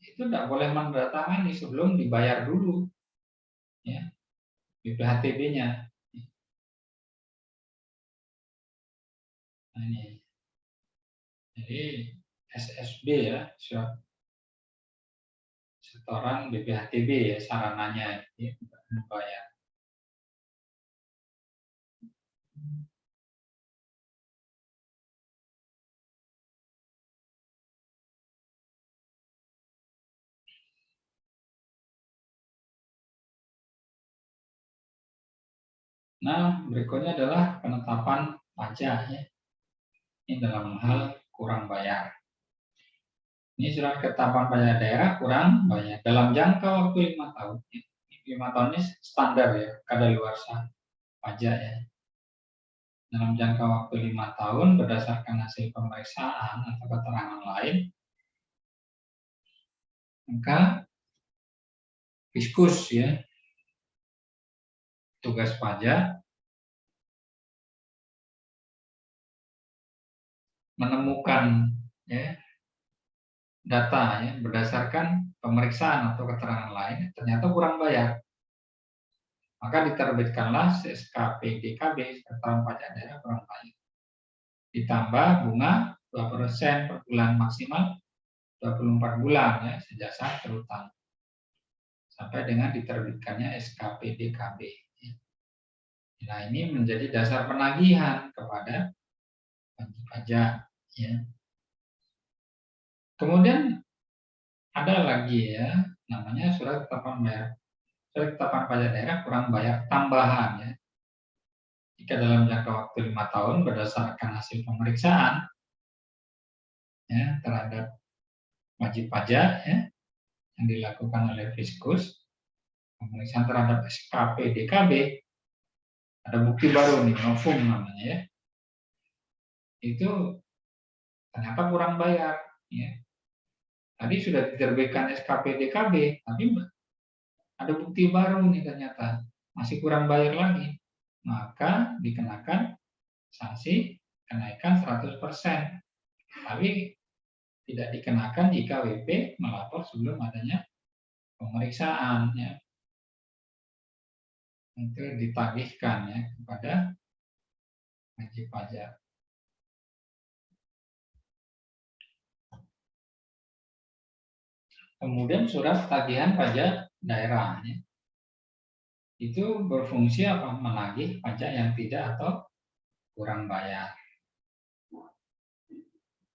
itu tidak boleh menandatangani sebelum dibayar dulu ya, BPHTB-nya. Nah, ini. Jadi SSB ya, surat setoran BPHTB ya, sarananya ya, membayar. Nah, berikutnya adalah penetapan pajak ya. Ini dalam hal kurang bayar. Ini surat ketetapan pajak daerah kurang bayar dalam jangka waktu 5 tahun. 5 tahun ini standar ya, kadaluarsa pajak ya. Dalam jangka waktu 5 tahun berdasarkan hasil pemeriksaan atau keterangan lain, maka Fiskus ya, tugas pajak menemukan ya, data ya, berdasarkan pemeriksaan atau keterangan lain ternyata kurang bayar, maka diterbitkanlah SKP DKB setoran pajak daerah kurang bayar, ditambah bunga 2% per bulan maksimal 24 bulan ya, sejak saat terutang sampai dengan diterbitkannya SKP DKB. Nah, ini menjadi dasar penagihan kepada wajib pajak ya. Kemudian ada lagi ya, namanya surat ketetapan bayar. Surat ketetapan pajak daerah kurang bayar tambahan ya. Jika dalam jangka waktu 5 tahun berdasarkan hasil pemeriksaan ya, terhadap wajib pajak ya, yang dilakukan oleh Fiskus, pemeriksaan terhadap SKP DKB, ada bukti baru nih, novum namanya ya. Itu ternyata kurang bayar ya. Tadi sudah diterbitkan SKP DKB, tapi ada bukti baru nih ternyata masih kurang bayar lagi, maka dikenakan sanksi kenaikan 100%. Tapi tidak dikenakan jika WP melapor sebelum adanya pemeriksaan ya. Itu ditagihkan ya kepada wajib pajak. Kemudian surat tagihan pajak daerah ya. Itu berfungsi apa? Menagih pajak yang tidak atau kurang bayar.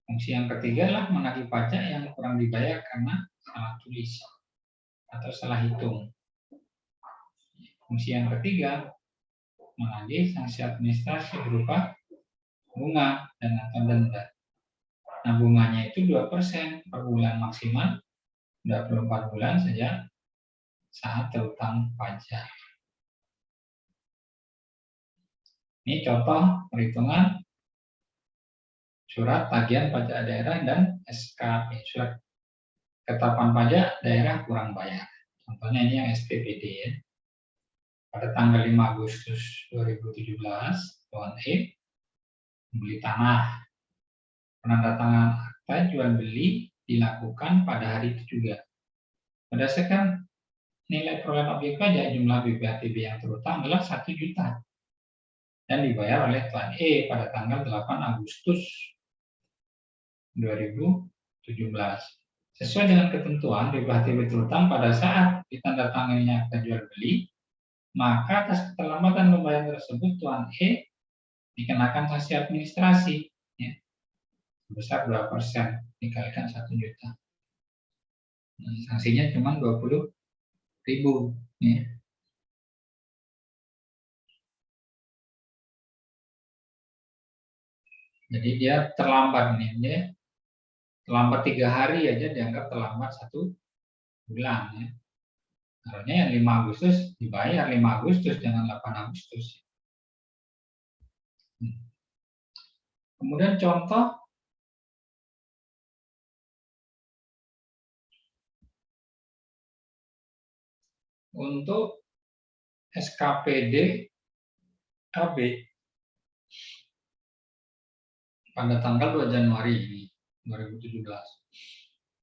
Fungsi yang ketiga adalah menagih pajak yang kurang dibayar karena salah tulis atau salah hitung. Fungsi yang ketiga menagih sanksi administrasi berupa bunga dan atau denda. Nah, bunganya itu 2% per bulan maksimal 24 bulan sejak saat terutang pajak. Ini contoh perhitungan surat tagihan pajak daerah dan SKP, surat ketetapan pajak daerah kurang bayar. Contohnya ini yang SPPD ya. Pada tanggal 5 Agustus 2017, Tuan E membeli tanah. Penandatanganan akta jual beli dilakukan pada hari itu juga. Berdasarkan nilai perolehan objek pajak, jumlah BPHTB yang terutang adalah 1 juta dan dibayar oleh Tuan E pada tanggal 8 Agustus 2017. Sesuai dengan ketentuan, BPHTB terutang pada saat ditandatanganinya akta jual beli maka atas keterlambatan pembayaran tersebut Tuan E dikenakan sanksi administrasi ya, sebesar 2% dikalikan 1 juta. Nah, sanksinya cuma 20.000 ya. Jadi dia terlambat nih, dia terlambat 3 hari aja dianggap terlambat 1 bulan ya. Harusnya yang 5 Agustus dibayar 5 Agustus jangan 8 Agustus. Kemudian contoh untuk SKPD KB pada tanggal 2 Januari ini 2017.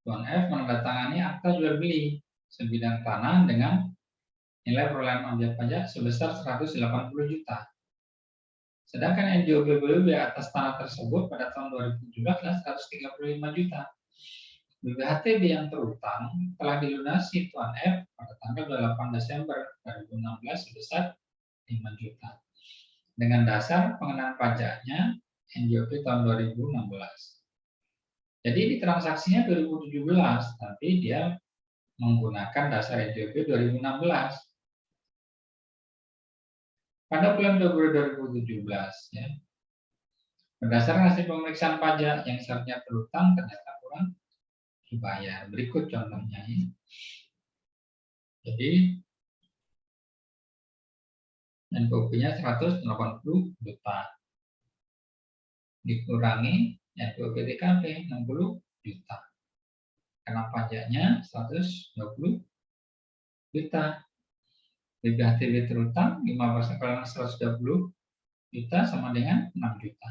Tuan F menandatangani akta jual beli sebidang tanah dengan nilai perolehan objek pajak sebesar 180 juta. Sedangkan NJOB BPB atas tanah tersebut pada tahun 2017 adalah 135 juta. BPHTB yang terutang telah dilunasi Tuan F pada tanggal 28 Desember 2016 sebesar 5 juta. Dengan dasar pengenaan pajaknya NJOB tahun 2016. Jadi ini transaksinya 2017, tapi dia menggunakan dasar NJOB 2016. Pada bulan Februari 2017, ya, berdasarkan hasil pemeriksaan pajak yang seharusnya berutang ternyata kurang dibayar. Berikut contohnya. Ya. Jadi NPWP-nya 180 juta. Dikurangi NPWP TKP 60 juta. Karena pajaknya 120 juta. BPHTB terutang 5% kali 120 juta sama dengan 6 juta.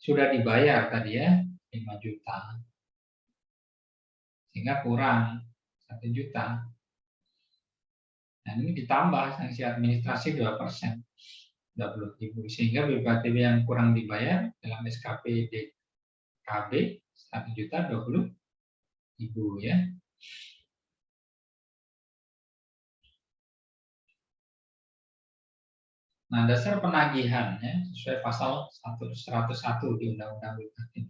Sudah dibayar tadi ya 5 juta. Sehingga kurang 1 juta. Nah, ini ditambah sanksi administrasi 2%. 20.000. Sehingga BPHTB yang kurang dibayar dalam SKP DKB 1.020.000 ya. Nah, dasar penagihan ya, sesuai pasal 101 di Undang-Undang BPHTB.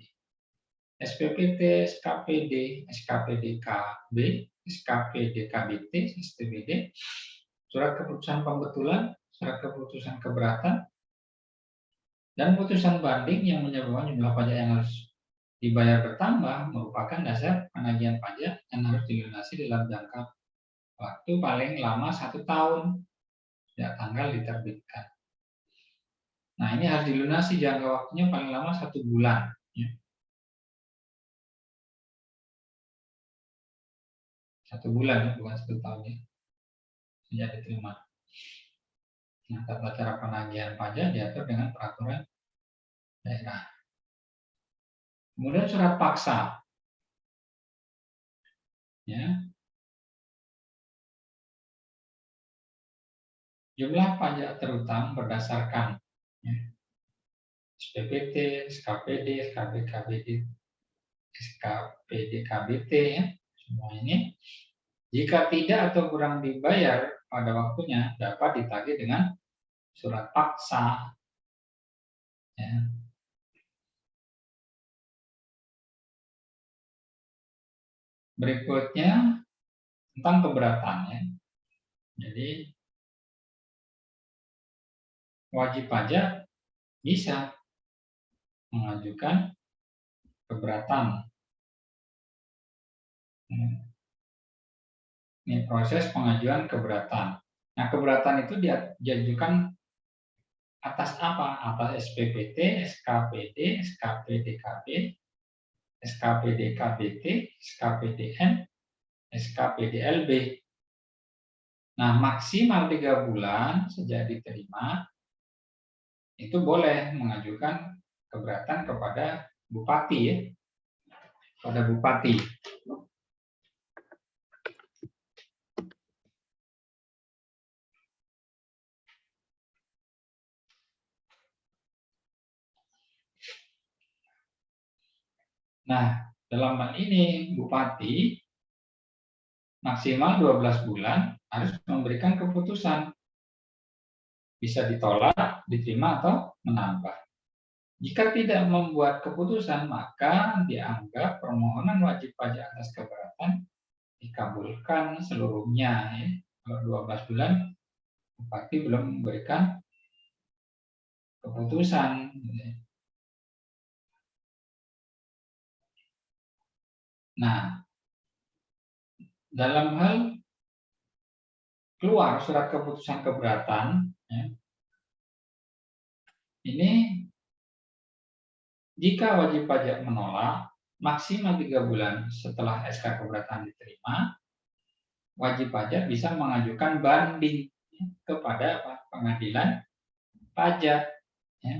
SPPT, SKPD, SKPDKB, SKPDKBT, STBD, surat keputusan pembetulan, surat keputusan keberatan, dan putusan banding yang menyebabkan jumlah pajak yang harus dibayar bertambah merupakan dasar penagihan pajak yang harus dilunasi dalam jangka waktu paling lama 1 tahun sejak tanggal diterbitkan. Nah, ini harus dilunasi jangka waktunya paling lama 1 bulan. Ya. 1 bulan ya, bukan 1 tahun ya. Sejak diterima. Nah, tata cara penagihan pajak diatur dengan peraturan daerah. Kemudian surat paksa. Ya. Jumlah pajak terutang berdasarkan ya, SPPT, SKPD, SKPKBD, SKPDKBT ya, semua ini jika tidak atau kurang dibayar pada waktunya dapat ditagih dengan surat paksa. Ya. Berikutnya tentang keberatannya. Jadi wajib pajak bisa mengajukan keberatan. Ini proses pengajuan keberatan. Nah, keberatan itu diajukan atas apa? Atas SPPT, SKPD, SKPDKB, SKPDKBT, SKPDN, SKPDLB. Nah, maksimal 3 bulan sejak diterima itu boleh mengajukan keberatan kepada bupati ya. Pada bupati. Nah, dalam hal ini bupati maksimal 12 bulan harus memberikan keputusan bisa ditolak, diterima, atau menambah. Jika tidak membuat keputusan, maka dianggap permohonan wajib pajak atas keberatan dikabulkan seluruhnya. Ya. Kalau 12 bulan, bupati belum memberikan keputusan. Nah, dalam hal keluar surat keputusan keberatan, ya, ini jika wajib pajak menolak, maksimal 3 bulan setelah SK keberatan diterima, wajib pajak bisa mengajukan banding kepada pengadilan pajak, ya,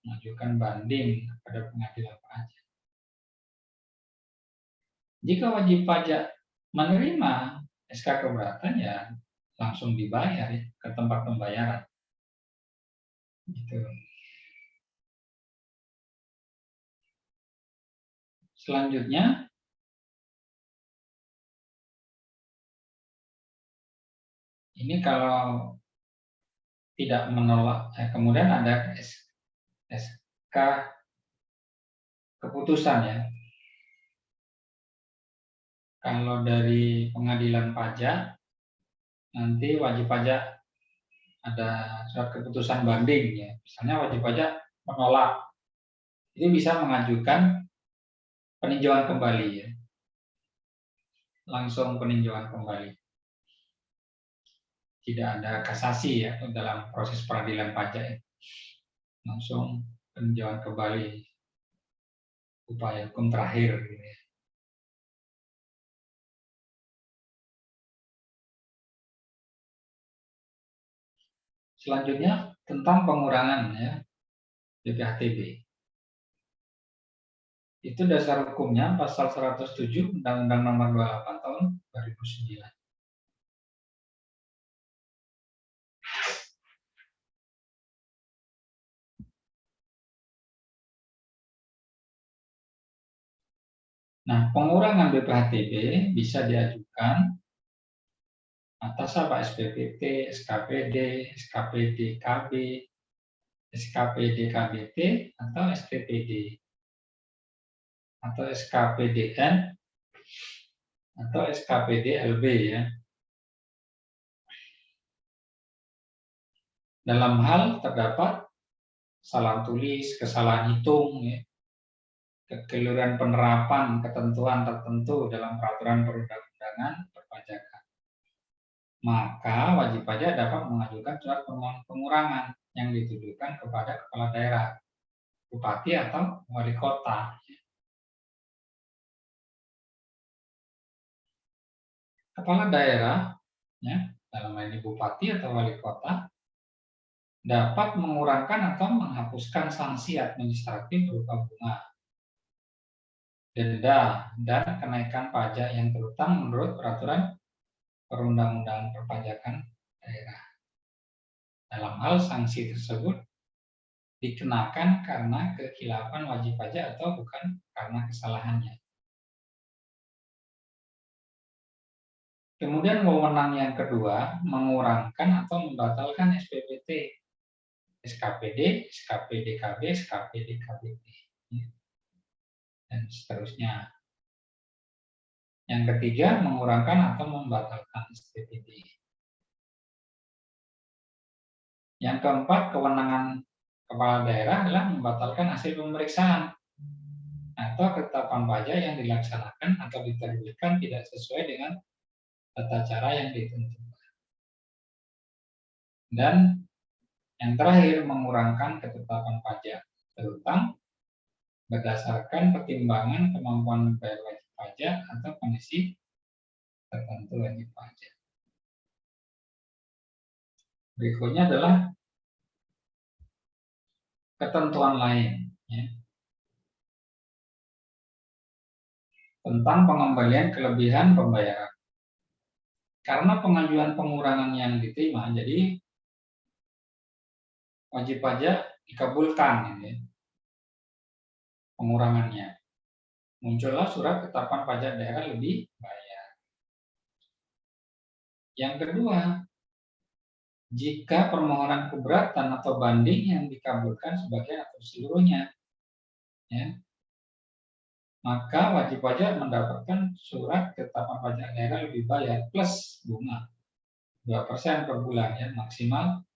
mengajukan banding kepada pengadilan pajak. Jika wajib pajak menerima SK keberatan, ya langsung dibayar ya, ke tempat pembayaran. Gitu. Selanjutnya, ini kalau tidak menolak, kemudian ada SK keputusan ya. Kalau dari pengadilan pajak, nanti wajib pajak ada surat keputusan banding ya. Misalnya wajib pajak menolak, ini bisa mengajukan peninjauan kembali ya. Langsung peninjauan kembali. Tidak ada kasasi ya dalam proses peradilan pajak ya. Langsung peninjauan kembali, upaya hukum terakhir gitu ya. Selanjutnya tentang pengurangan ya BPHTB. Itu dasar hukumnya pasal 107 Undang-Undang Nomor 28 tahun 2009. Nah, pengurangan BPHTB bisa diajukan atas apa? SPPT, SKPD, SKPD KB, SKPD KBT, atau SPPD, atau SKPDN, atau SKPD LB ya. Dalam hal terdapat salah tulis, kesalahan hitung, ya, kekeliruan penerapan ketentuan tertentu dalam peraturan perundang-undangan perpajakan, maka wajib pajak dapat mengajukan surat permohonan pengurangan yang ditujukan kepada kepala daerah, bupati atau wali kota. Kepala daerah, ya, dalam hal ini bupati atau wali kota, dapat mengurangkan atau menghapuskan sanksi administratif berupa bunga, denda, dan kenaikan pajak yang terutang menurut peraturan perundang-undangan perpajakan daerah. Dalam hal sanksi tersebut dikenakan karena kekhilafan wajib pajak atau bukan karena kesalahannya. Kemudian wewenang yang kedua, mengurangkan atau membatalkan SPPT, SKPD, SKPD KB, SKPD KBT, dan seterusnya. Yang ketiga, mengurangkan atau membatalkan SPPD. Yang keempat, kewenangan kepala daerah adalah membatalkan hasil pemeriksaan atau ketetapan pajak yang dilaksanakan atau diterbitkan tidak sesuai dengan tata cara yang ditentukan. Dan yang terakhir, mengurangkan ketetapan pajak terutang berdasarkan pertimbangan kemampuan membayar wajib pajak atau kondisi tertentu wajib pajak. Berikutnya adalah ketentuan lain ya, tentang pengembalian kelebihan pembayaran. Karena pengajuan pengurangan yang diterima, jadi wajib pajak dikabulkan ya, pengurangannya. Muncullah surat ketetapan pajak daerah lebih bayar. Yang kedua, jika permohonan keberatan atau banding yang dikabulkan sebagian atau seluruhnya, ya, maka wajib pajak mendapatkan surat ketetapan pajak daerah lebih bayar plus bunga 2% per bulan, ya, maksimal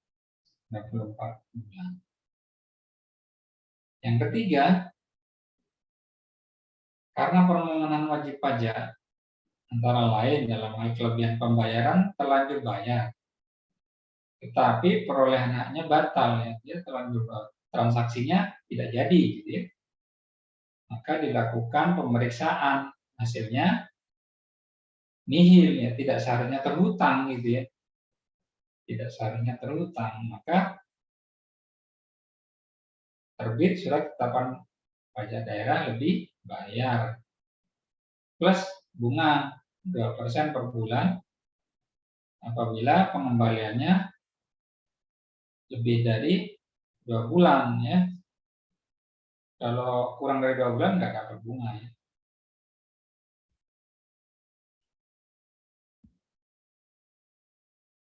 24 bulan. Yang ketiga, karena permohonan wajib pajak antara lain dalam hal kelebihan pembayaran terlanjur bayar, tetapi perolehan haknya batal, ya, dia terlanjur transaksinya tidak jadi, gitu ya. Maka dilakukan pemeriksaan, hasilnya nihil, ya, tidak seharusnya terhutang, gitu ya, tidak seharusnya terhutang, maka terbit surat ketetapan pajak daerah lebih bayar plus bunga 2% per bulan apabila pengembaliannya lebih dari 2 bulan, ya. Kalau kurang dari 2 bulan nggak dapat bunga, ya.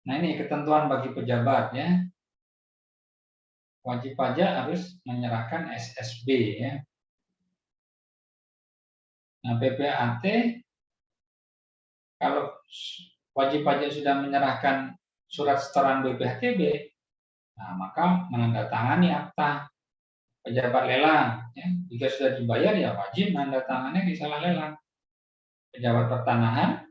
Nah, ini ketentuan bagi pejabat, ya. Wajib pajak harus menyerahkan SSB, ya. Nah, PPAT kalau wajib pajak sudah menyerahkan surat setoran BPHTB, nah, maka menandatangani akta pejabat lelang, ya. Jika sudah dibayar, ya wajib menandatangani risalah lelang. Pejabat pertanahan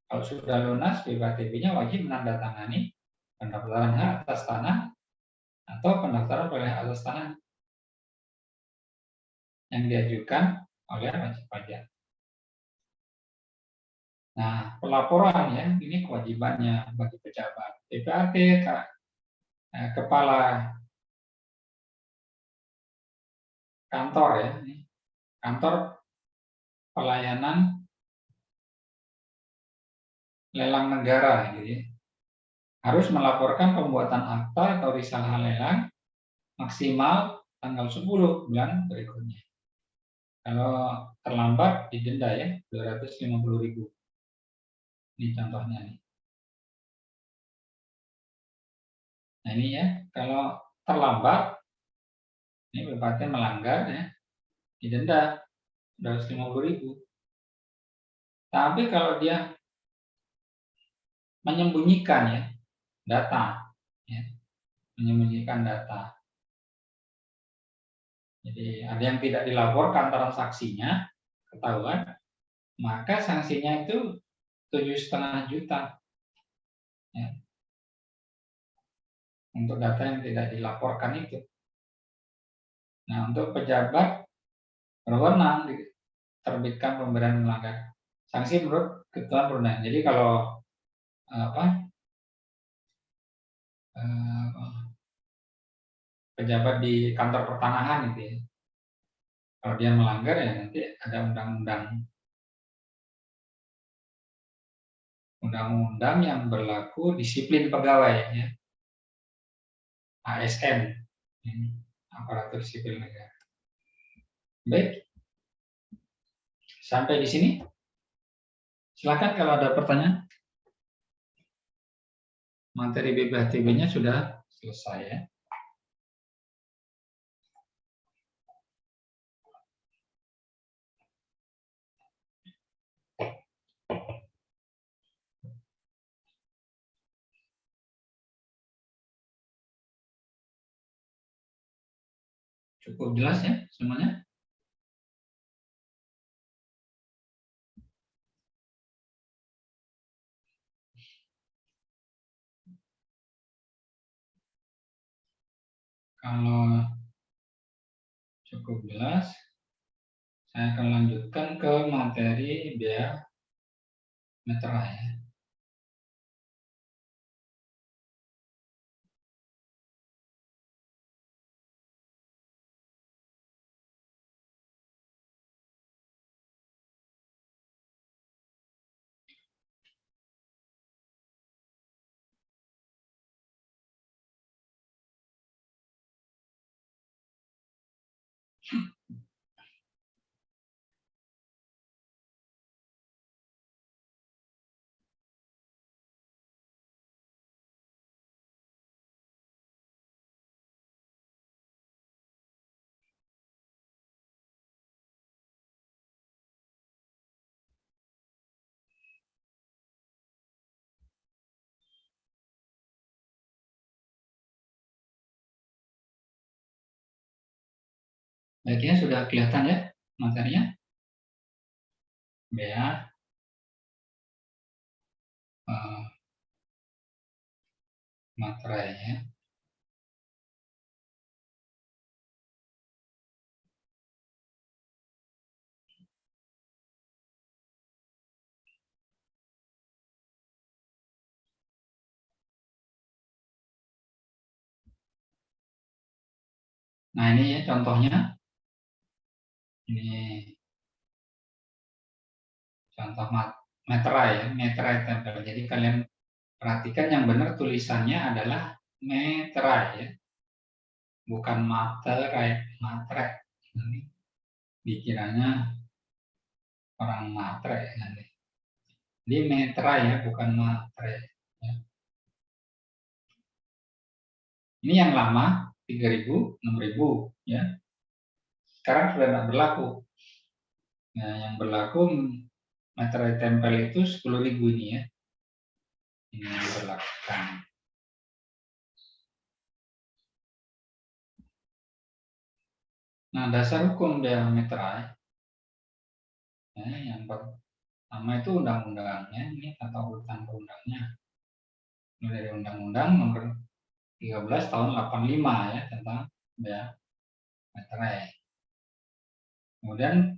kalau sudah lunas BPHTB-nya wajib menandatangani pendaftaran hak atas tanah atau pendaftaran perolehan atas tanah yang diajukan oleh wajib pajak. Nah, pelaporan, ya, ini kewajibannya bagi pejabat. PPAT, kepala kantor, ya, kantor pelayanan lelang negara, gitu ya, harus melaporkan pembuatan akta atau risalah lelang maksimal tanggal 10 bulan berikutnya. Kalau terlambat didenda, ya, 250.000. Ini contohnya nih. Nah, ini, ya, kalau terlambat ini BPAT melanggar, ya, didenda 250.000. Tapi kalau dia menyembunyikan, ya, data, ya, menyembunyikan data. Jadi ada yang tidak dilaporkan transaksinya, ketahuan, maka sanksinya itu 7,5 juta, ya, untuk data yang tidak dilaporkan itu. Nah, untuk pejabat berwenang diterbitkan pemberatan melanggar sanksi menurut ketentuan perundang. Jadi kalau pejabat di kantor pertanahan itu, ya, kalau dia melanggar, ya nanti ada undang-undang yang berlaku disiplin pegawai, ya, ASN, ini aparatur sipil negara. Baik, sampai di sini. Silakan kalau ada pertanyaan. Materi BPHTB-nya sudah selesai, ya. Cukup jelas, ya, semuanya? Kalau cukup jelas, saya akan lanjutkan ke materi biaya meterai, ya. Baiknya sudah kelihatan ya materinya? Bea materai ya. Nah ini ya contohnya. Ini contoh materai ya, materai tempel. Jadi kalian perhatikan yang benar tulisannya adalah materai ya, bukan materai, materai. Nanti dikiranya orang materai nanti. Jadi materai ya, bukan materai. Ya. Ini yang lama 3.000, 6.000 ya. Sekarang sudah tidak berlaku. Nah, yang berlaku materai tempel itu 10.000 ini ya. Ini yang diberlakukan. Nah, dasar hukum bea materai ya, yang pertama itu undang-undangnya, ini tata urutan perundangnya. Ini dari Undang-Undang Nomor 13 Tahun 85 ya tentang bea materai. Kemudian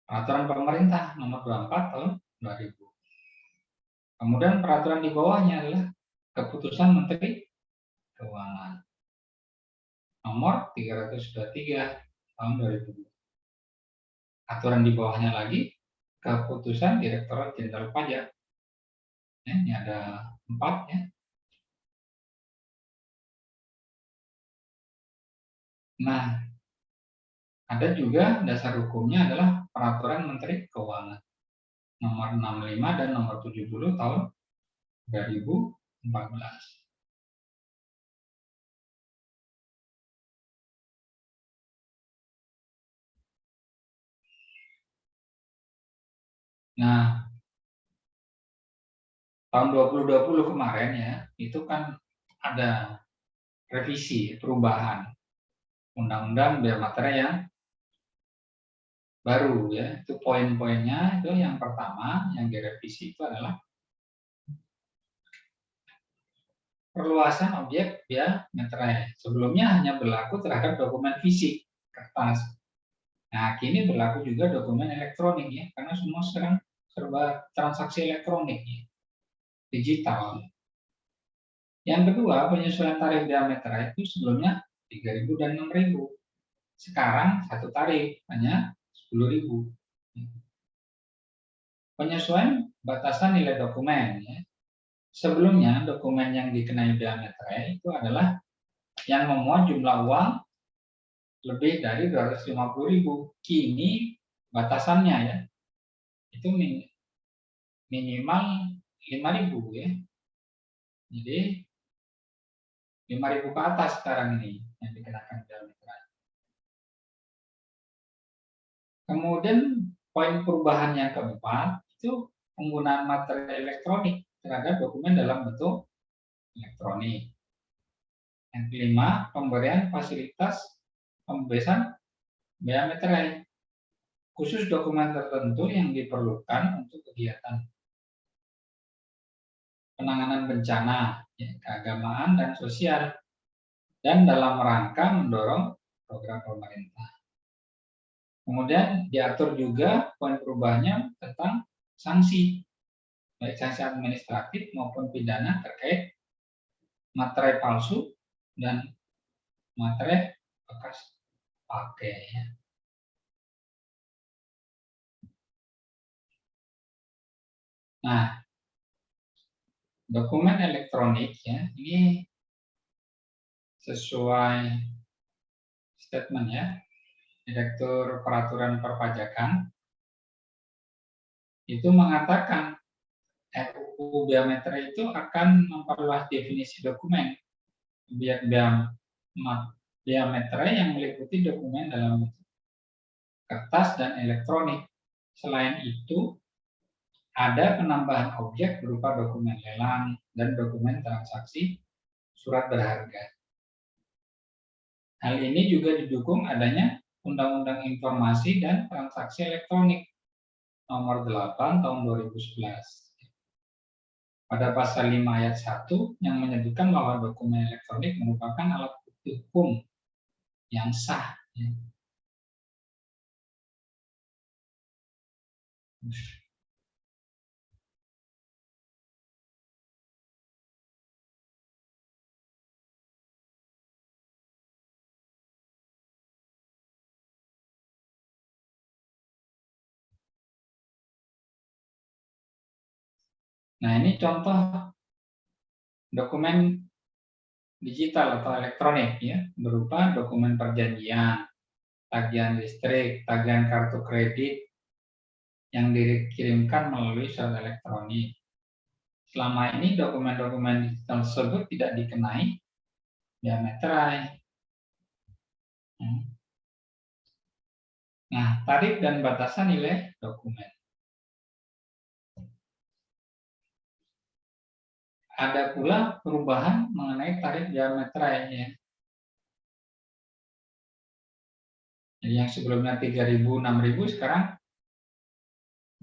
Peraturan Pemerintah Nomor 24 Tahun 2000. Kemudian peraturan di bawahnya adalah Keputusan Menteri Keuangan Nomor 323 Tahun 2000. Aturan di bawahnya lagi Keputusan Direktorat Jenderal Pajak. Ya, ini ada 4 ya. Nah, ada juga dasar hukumnya adalah Peraturan Menteri Keuangan Nomor 65 dan Nomor 70 Tahun 2014. Nah, tahun 2020 kemarin ya, itu kan ada revisi, perubahan Undang-Undang Bea Materai yang baru ya. Itu poin-poinnya itu yang pertama yang direvisi itu adalah perluasan objek bea materai. Sebelumnya hanya berlaku terhadap dokumen fisik, kertas. Nah, kini berlaku juga dokumen elektronik ya, karena semua sekarang serba transaksi elektronik ya, digital. Yang kedua, penyesuaian tarif bea materai itu sebelumnya 3.000 dan 6.000. Sekarang satu tarif hanya 10.000. Penyesuaian batasan nilai dokumen ya. Sebelumnya dokumen yang dikenai bea materai itu adalah yang memuat jumlah uang lebih dari 250.000. Kini batasannya ya itu minimal 5.000 ya. Jadi 5.000 ke atas sekarang ini yang dikenakan bea materai. Kemudian poin perubahan yang keempat itu penggunaan materai elektronik terhadap dokumen dalam bentuk elektronik. Yang kelima, pemberian fasilitas pembebasan bea materai khusus dokumen tertentu yang diperlukan untuk kegiatan penanganan bencana, ya, keagamaan dan sosial, dan dalam rangka mendorong program pemerintah. Kemudian diatur juga poin perubahannya tentang sanksi, baik sanksi administratif maupun pidana terkait materai palsu dan materai bekas pakai. Ya. Nah, dokumen elektronik ya ini sesuai statement ya Direktur Peraturan Perpajakan itu mengatakan RUU Bea Materai itu akan memperluas definisi dokumen bea materai yang meliputi dokumen dalam bentuk kertas dan elektronik. Selain itu, ada penambahan objek berupa dokumen lelang dan dokumen transaksi surat berharga. Hal ini juga didukung adanya Undang-Undang Informasi dan Transaksi Elektronik Nomor 8 Tahun 2011. Pada pasal 5 ayat 1 yang menyebutkan bahwa dokumen elektronik merupakan alat bukti hukum yang sah. Nah, ini contoh dokumen digital atau elektronik ya, berupa dokumen perjanjian, tagihan listrik, tagihan kartu kredit yang dikirimkan melalui surat elektronik. Selama ini dokumen-dokumen digital tersebut tidak dikenai bea materai. Nah, tarif dan batasan nilai dokumen. Ada pula perubahan mengenai tarif bea materai ya. Jadi yang sebelumnya 3.000, 6.000 sekarang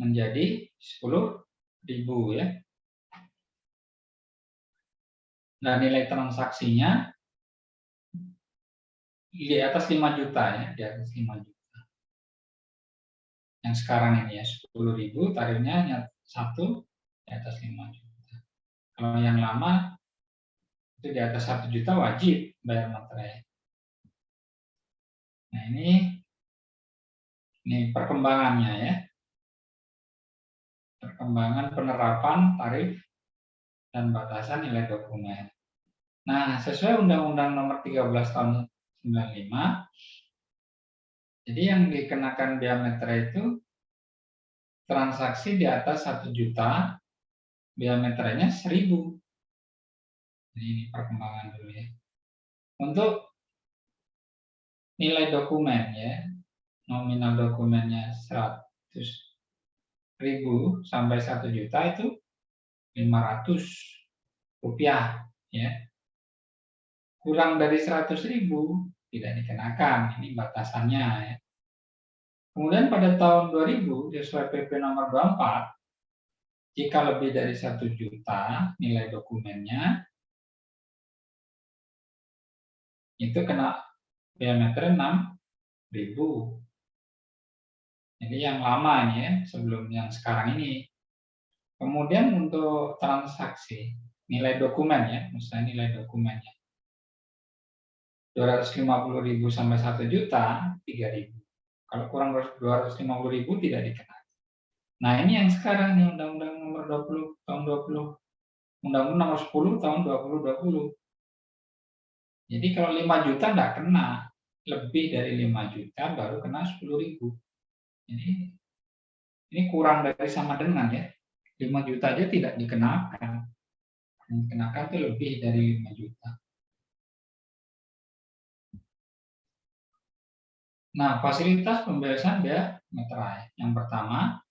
menjadi 10.000 ya. Dan nilai transaksinya di atas 5 juta ya, di atas 5 juta. Yang sekarang ini ya 10.000, tarifnya hanya 1 di atas 5 juta. Kalau yang lama itu di atas 1 juta wajib bayar materai. Nah, ini perkembangannya ya. Perkembangan penerapan tarif dan batasan nilai dokumen. Nah, sesuai Undang-Undang Nomor 13 Tahun 95, jadi yang dikenakan bea materai itu transaksi di atas 1 juta, bea materainya 1.000. Jadi ini perkembangan dulu ya. Untuk nilai dokumen ya, nominal dokumennya 100.000 sampai 1 juta itu 500 rupiah ya. Kurang dari 100.000 tidak dikenakan, ini batasannya ya. Kemudian pada tahun 2000 sesuai PP nomor 24, jika lebih dari 1 juta nilai dokumennya itu kena bea materai 6.000. Jadi yang lama ini ya, sebelum yang sekarang ini. Kemudian untuk transaksi nilai dokumen ya, misalnya nilai dokumennya 250.000 sampai 1 juta 3.000. Kalau kurang 250.000 tidak dikenakan. Nah, ini yang sekarang nih Undang-Undang Nomor 20 Tahun 20, Undang-Undang Nomor 10 Tahun 2020. Jadi kalau 5 juta enggak kena, lebih dari 5 juta baru kena 10.000. Jadi ini kurang dari sama dengan ya. 5 juta aja tidak dikenakan. Yang dikenakan itu lebih dari 5 juta. Nah, fasilitas pembebasan bea materai. Yang pertama,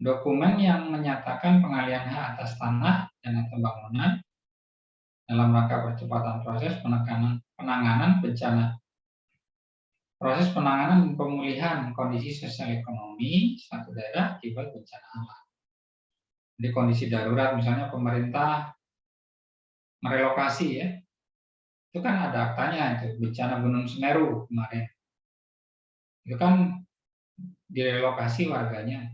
dokumen yang menyatakan pengalihan hak atas tanah dan atau bangunan dalam rangka percepatan proses penanganan bencana. Proses penanganan dan pemulihan kondisi sosial ekonomi suatu daerah akibat bencana alam. Jadi kondisi darurat misalnya pemerintah merelokasi ya. Itu kan ada aktanya itu bencana Gunung Semeru kemarin. Itu kan direlokasi warganya.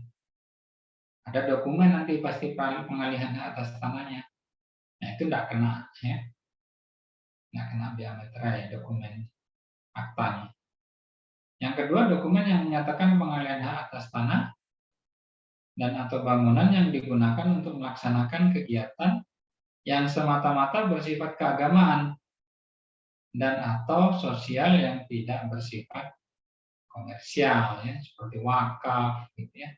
Ada dokumen nanti pasti pengalihan hak atas tanahnya. Nah, itu tidak kena ya. Tidak kena bea materai dokumen aktanya. Yang kedua, dokumen yang menyatakan pengalihan hak atas tanah dan atau bangunan yang digunakan untuk melaksanakan kegiatan yang semata-mata bersifat keagamaan dan atau sosial yang tidak bersifat komersial ya, seperti wakaf gitu ya.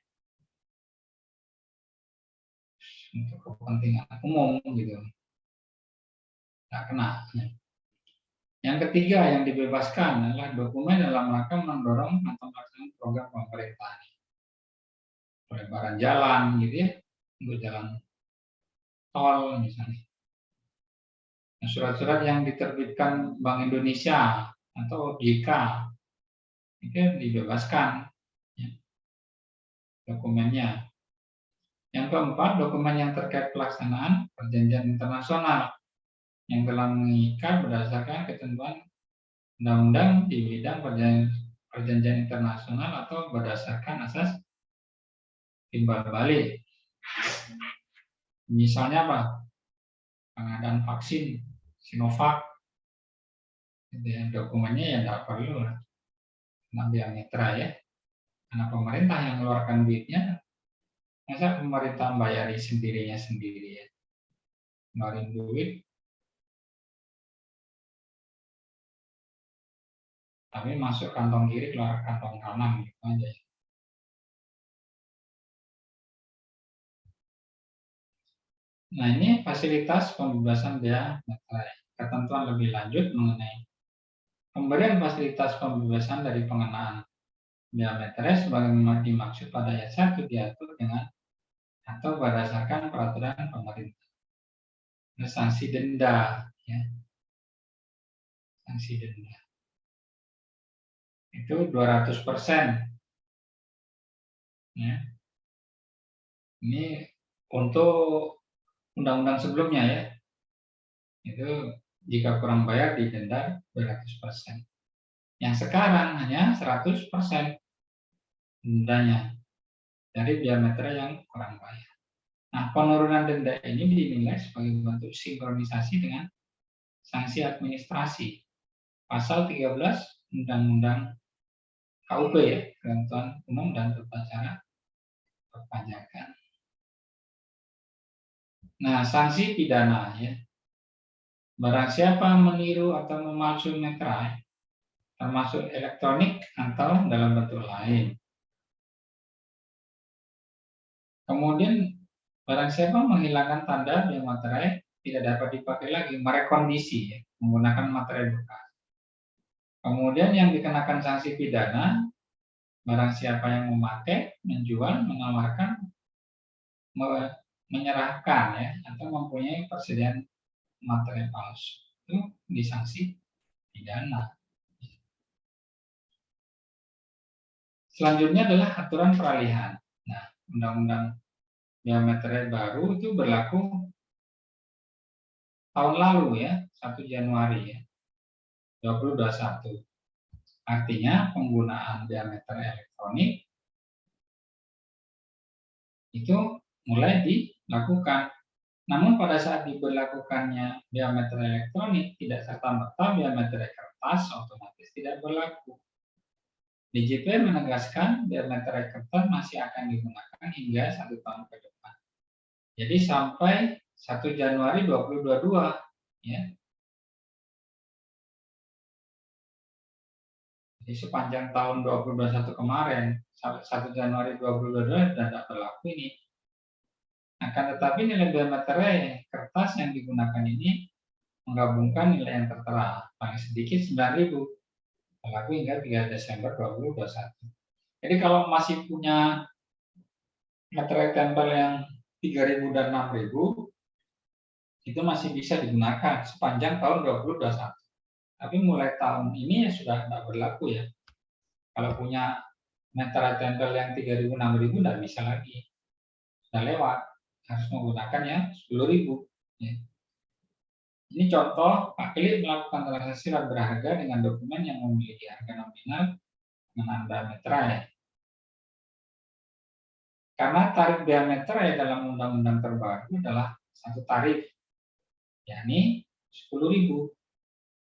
Untuk kepentingan umum gitu. Nggak kena. Ya. Yang ketiga yang dibebaskan adalah dokumen dalam rangka mendorong atau melaksanakan program pemerintah. Pelebaran jalan gitu ya, untuk jalan tol misalnya. Nah, surat-surat yang diterbitkan Bank Indonesia atau OJK itu dibebaskan ya, dokumennya. Yang keempat, dokumen yang terkait pelaksanaan perjanjian internasional yang telah mengikat berdasarkan ketentuan undang-undang di bidang perjanjian internasional atau berdasarkan asas timbal balik. Misalnya apa? Pengadaan vaksin Sinovac, dokumennya ya tidak perlu lah, karena mitra ya, karena pemerintah yang mengeluarkan duitnya, masa pemerintah bayari sendirinya sendiri ya, ngeluarin duit, tapi masuk kantong kiri keluar kantong kanan gitu aja ya. Nah ini fasilitas pembebasan biaya materai. Ketentuan lebih lanjut mengenai pemberian fasilitas pembebasan dari pengenaan biaya materai sebagaimana dimaksud pada ayat 1 diatur dengan atau berdasarkan peraturan pemerintah. Nah, sanksi denda, ya. Sanksi denda itu 200%. Ya. Ini untuk undang-undang sebelumnya ya. Itu jika kurang bayar didenda 200%. Yang sekarang hanya 100% dendanya dari biaya materai yang kurang bayar. Nah, penurunan denda ini dinilai sebagai bentuk sinkronisasi dengan sanksi administrasi. Pasal 13 Undang-Undang KUP ya, Ketentuan Umum dan Tata Cara Perpajakan. Nah, sanksi pidana ya. Barang siapa meniru atau memalsu materai, termasuk elektronik atau dalam bentuk lain. Kemudian barang siapa menghilangkan tanda biaya materai tidak dapat dipakai lagi, merekondisi ya, menggunakan materai bekas. Kemudian yang dikenakan sanksi pidana, barang siapa yang memakai, menjual, menawarkan, menyerahkan ya, atau mempunyai persediaan materai palsu, itu disanksi pidana. Selanjutnya adalah aturan peralihan. Nah, undang-undang biaya materai baru itu berlaku tahun lalu ya, 1 Januari ya, 2021. Artinya penggunaan biaya materai elektronik itu mulai dilakukan. Namun pada saat diberlakukannya biaya materai elektronik tidak serta-merta biaya materai kertas otomatis tidak berlaku. DJP menegaskan biaya materai kertas masih akan digunakan hingga 1 tahun ke depan. Jadi sampai 1 Januari 2022 ya. Jadi sepanjang tahun 2021 kemarin sampai 1 Januari 2022 sudah tidak berlaku ini. Akan tetapi nilai biaya materai kertas yang digunakan ini menggabungkan nilai yang tertera paling sedikit 9.000 berlaku hingga 3 Desember 2021. Jadi kalau masih punya materai tempel yang 3.000 dan 6.000 itu masih bisa digunakan sepanjang tahun 2021. Tapi mulai tahun ini ya sudah tidak berlaku ya. Kalau punya materai tempel yang 3.000 6.000 tidak bisa lagi. Sudah lewat. Harus menggunakan yang 10.000 ya. Ini contoh Pak Klik melakukan transaksi surat berharga dengan dokumen yang memiliki harga nominal dengan biaya materai. Karena tarif biaya materai dalam undang-undang terbaru adalah satu tarif, yakni 10.000.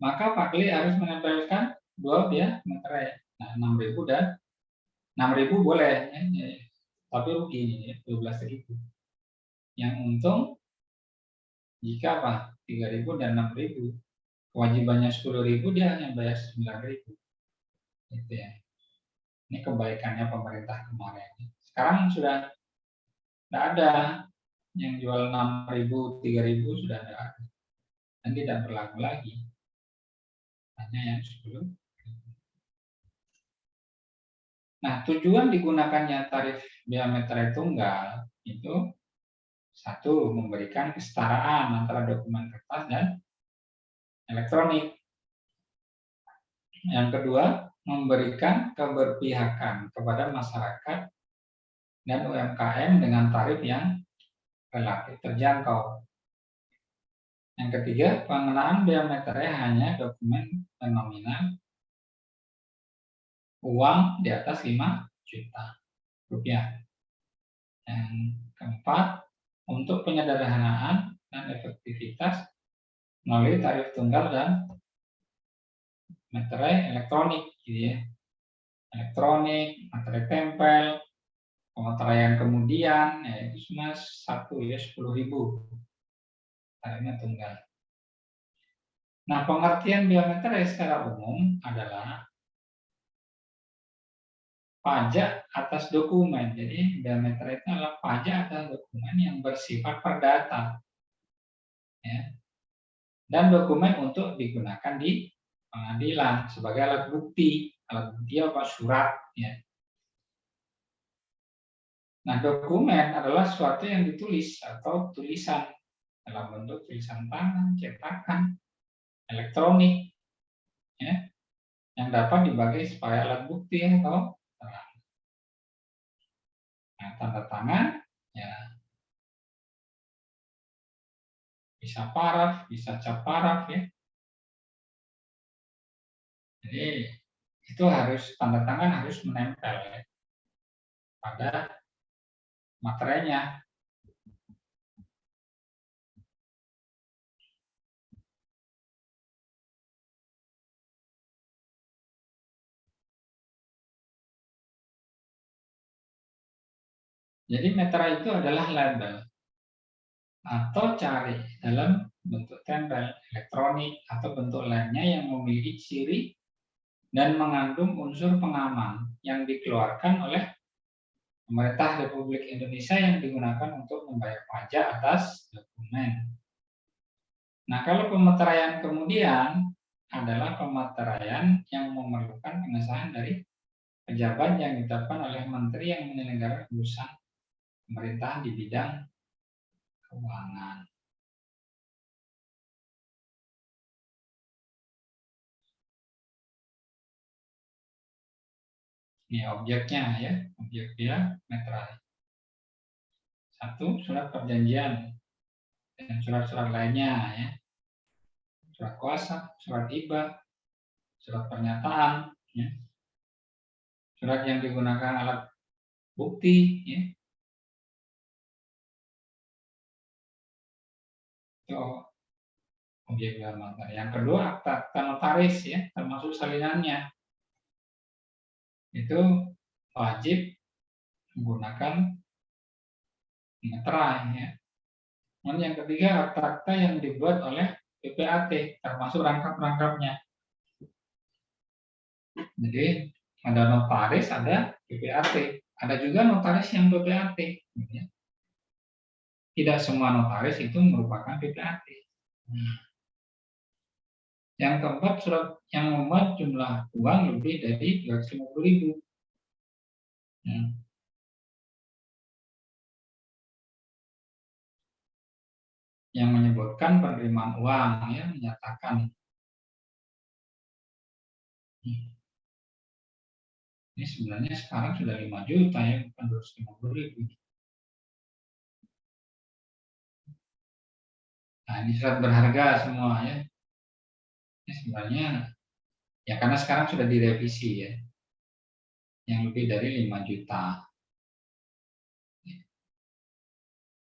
Maka Pak Klik harus menempelkan dua biaya materai. Nah, 6.000 dan 6.000 boleh, ya, tapi rugi ini 12.000. Yang untung jika apa? 3.000 dan 6.000. Kewajibannya 10.000 dia hanya bayar 9.000. Gitu ya. Ini kebaikannya pemerintah kemarin. Sekarang sudah tidak ada yang jual 6.000, 3.000 sudah tidak ada. Dan tidak berlaku lagi. Hanya yang 10. Nah, tujuan digunakannya tarif biaya materai tunggal itu satu, memberikan kesetaraan antara dokumen kertas dan elektronik. Yang kedua, memberikan keberpihakan kepada masyarakat dan UMKM dengan tarif yang relatif terjangkau. Yang ketiga, pengenaan bea materai hanya dokumen dan nominal uang di atas 5 juta rupiah. Yang keempat, untuk penyederhanaan dan efektivitas melalui tarif tunggal dan materai elektronik, gitu ya. Elektronik, materai tempel, pemeteraian kemudian, ya itu cuma 10.000 tarifnya tunggal. Nah, pengertian bea materai secara umum adalah pajak atas dokumen. Jadi bea materai itu adalah pajak atas dokumen yang bersifat perdata, ya. Dan dokumen untuk digunakan di pengadilan sebagai alat bukti apa surat, ya. Nah, dokumen adalah sesuatu yang ditulis atau tulisan dalam bentuk tulisan tangan, cetakan, elektronik, ya, yang dapat dipakai sebagai alat bukti atau terang. Nah, tanda tangan, ya, bisa paraf, bisa cap paraf, ya. Jadi itu harus tanda tangan harus menempel, ya, pada materainya. Jadi meterai itu adalah label atau cari dalam bentuk tempel, elektronik, atau bentuk lainnya yang memiliki ciri dan mengandung unsur pengaman yang dikeluarkan oleh Pemerintah Republik Indonesia yang digunakan untuk membayar pajak atas dokumen. Nah, kalau pemeteraian kemudian adalah pemeteraian yang memerlukan pengesahan dari pejabat yang ditetapkan oleh menteri yang menyelenggarakan urusan pemerintahan di bidang keuangan. Ini objeknya, ya, objek dia meterai. 1, surat perjanjian dan surat-surat lainnya, ya. Surat kuasa, surat hibah, surat pernyataan, ya. Surat yang digunakan alat bukti, ya. Itu objek gelar materai. Yang kedua, akta notaris, ya, termasuk salinannya. Itu wajib menggunakan meterai, ya. Dan yang ketiga, akta-akta yang dibuat oleh PPAT, termasuk rangkap-rangkapnya. Jadi ada notaris, ada PPAT, ada juga notaris yang PPAT. Ya. Tidak semua notaris itu merupakan PPAT. Yang keempat, surat yang memuat jumlah uang lebih dari 250.000. Yang menyebutkan penerimaan uang, ya, menyatakan. Ini sebenarnya sekarang sudah 5 juta, ya, bukan 250.000. Nah, ini surat berharga semua, ya. Ini sebenarnya, ya, karena sekarang sudah direvisi, ya, yang lebih dari 5 juta.